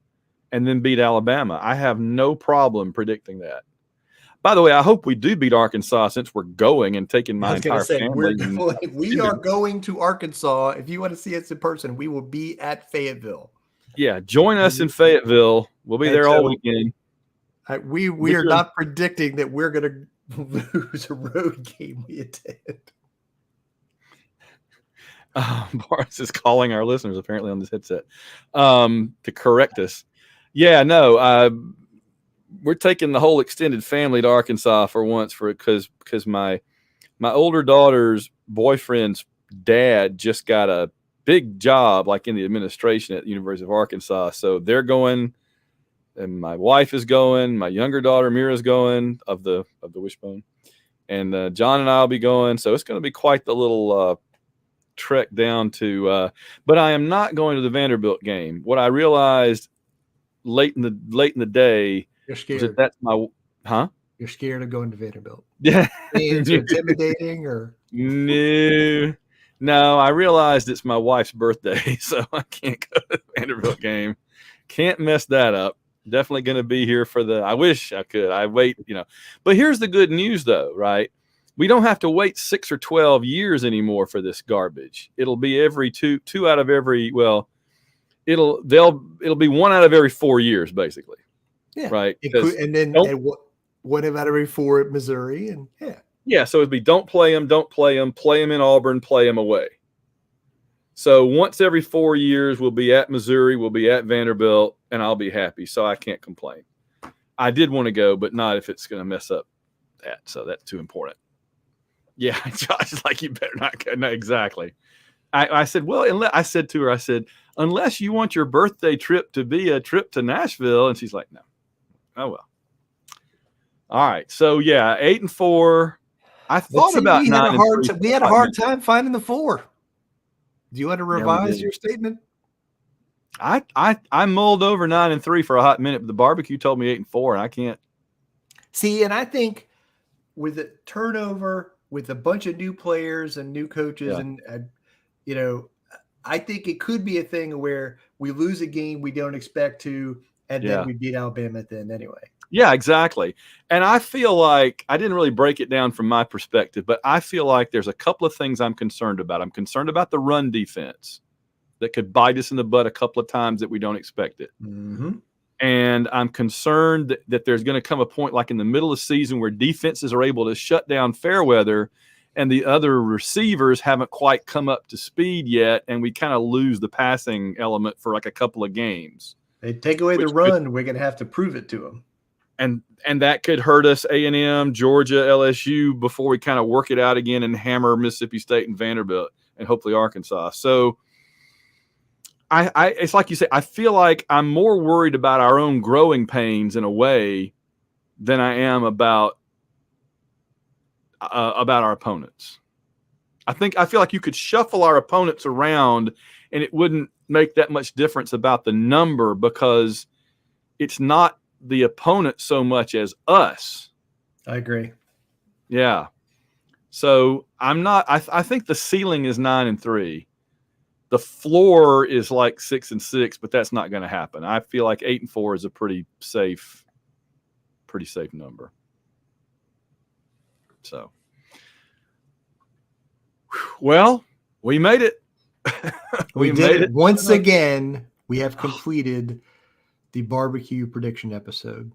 and then beat Alabama. I have no problem predicting that. By the way, I hope we do beat Arkansas since we're going and taking my entire family. We are going to Arkansas. If you want to see us in person, we will be at Fayetteville. Yeah, join us in Fayetteville. We'll be there all weekend. We are not predicting that we're going to lose a road game we attend. Boris is calling our listeners apparently on this headset to correct us. Yeah, no, we're taking the whole extended family to Arkansas for once because my older daughter's boyfriend's dad just got a big job like in the administration at the University of Arkansas. So they're going. And my wife is going. My younger daughter Mira's going of the Wishbone, and John and I will be going. So it's going to be quite the little trek down to. But I am not going to the Vanderbilt game. What I realized late in the day, you're scared. Was that's my You're scared of going to Vanderbilt. Yeah, it's intimidating or no. I realized it's my wife's birthday, so I can't go to the Vanderbilt game. Can't mess that up. Definitely going to be here for I wish I could. I wait, But here's the good news, though, right? We don't have to wait 6 or 12 years anymore for this garbage. It'll be every two out of every. Well, it'll be 1 out of every 4 years, basically. Yeah, right. And then what about every 4 at Missouri? And yeah. So it'd be don't play them in Auburn, play them away. So once every 4 years, we'll be at Missouri, we'll be at Vanderbilt, and I'll be happy. So I can't complain. I did want to go, but not if it's going to mess up that. So that's too important. Yeah, Josh is like, you better not go. No, exactly. I said, well, I said to her, unless you want your birthday trip to be a trip to Nashville. And she's like, no. Oh, well. All right. So, yeah, 8-4. I thought about 9-3. We had a hard time finding the 4. Do you want to revise your statement? I mulled over 9-3 for a hot minute, but the barbecue told me 8-4, and I can't. See, and I think with a turnover, with a bunch of new players and new coaches, and I think it could be a thing where we lose a game we don't expect to, and then we beat Alabama at the end anyway. Yeah, exactly. And I feel like I didn't really break it down from my perspective, but I feel like there's a couple of things I'm concerned about. I'm concerned about the run defense that could bite us in the butt a couple of times that we don't expect it. Mm-hmm. And I'm concerned that there's going to come a point like in the middle of the season where defenses are able to shut down Fairweather and the other receivers haven't quite come up to speed yet, and we kind of lose the passing element for like a couple of games. They take away the run, we're going to have to prove it to them. And that could hurt us, A&M, Georgia, LSU, before we kind of work it out again and hammer Mississippi State and Vanderbilt and hopefully Arkansas. So it's like you say, I feel like I'm more worried about our own growing pains in a way than I am about our opponents. I feel like you could shuffle our opponents around and it wouldn't make that much difference about the number because it's not the opponent so much as us. I agree. Yeah. So I think the ceiling is 9-3. The floor is like 6-6, but that's not going to happen. I feel like 8-4 is a pretty safe number. So, well, we made it. we did it. Once again, we have completed the barbecue prediction episode.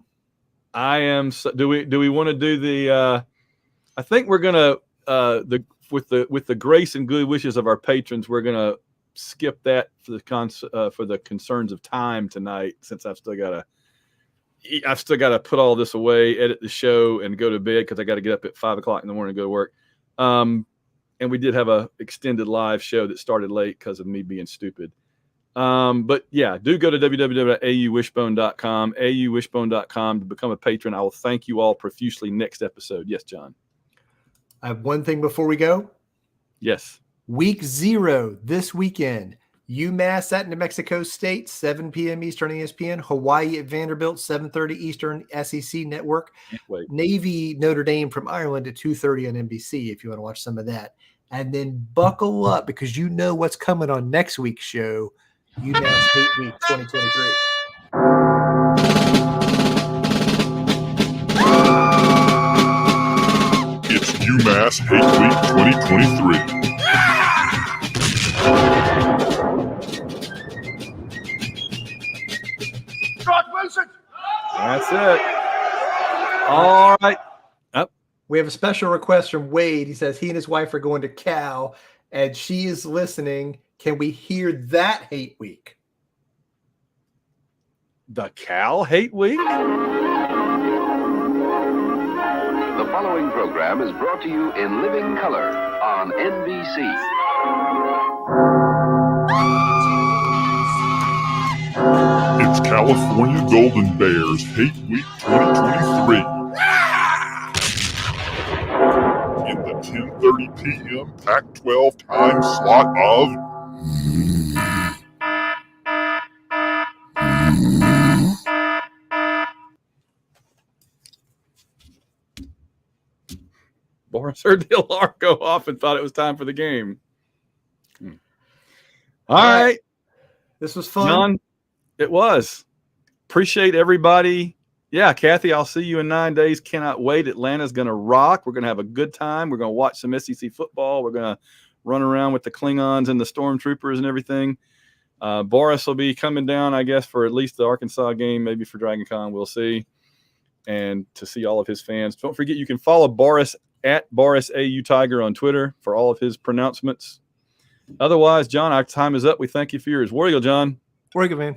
I am. Do we want to do the? I think we're gonna with the grace and good wishes of our patrons, we're gonna skip that for the concerns of time tonight, since I've still got to put all this away, edit the show, and go to bed because I got to get up at 5 o'clock in the morning to go to work. And we did have a extended live show that started late because of me being stupid. But yeah, do go to www.auwishbone.com, auwishbone.com to become a patron. I will thank you all profusely next episode. Yes, John. I have one thing before we go. Yes. Week 0 this weekend. UMass at New Mexico State, 7 p.m. Eastern ESPN. Hawaii at Vanderbilt, 7:30 Eastern SEC Network. Navy Notre Dame from Ireland at 2:30 on NBC if you want to watch some of that. And then buckle up because you know what's coming on next week's show, UMass Hate Week 2023. It's UMass Hate Week 2023. That's it. All right. We have a special request from Wade. He says he and his wife are going to Cal, and she is listening. Can we hear that Hate Week? The Cal Hate Week? The following program is brought to you in living color on NBC. It's California Golden Bears Hate Week 2023. In the 10:30 p.m. Pac-12 time slot of Boris heard the alarm go off and thought it was time for the game. All right. This was fun. John, it was. Appreciate everybody. Yeah, Kathy, I'll see you in 9 days. Cannot wait. Atlanta's going to rock. We're going to have a good time. We're going to watch some SEC football. We're going to run around with the Klingons and the Stormtroopers and everything. Boris will be coming down, I guess, for at least the Arkansas game, maybe for Dragon Con. We'll see. And to see all of his fans. Don't forget, you can follow Boris at Boris AU Tiger on Twitter for all of his pronouncements. Otherwise, John, our time is up. We thank you for yours. War Eagle, John. War Eagle, man.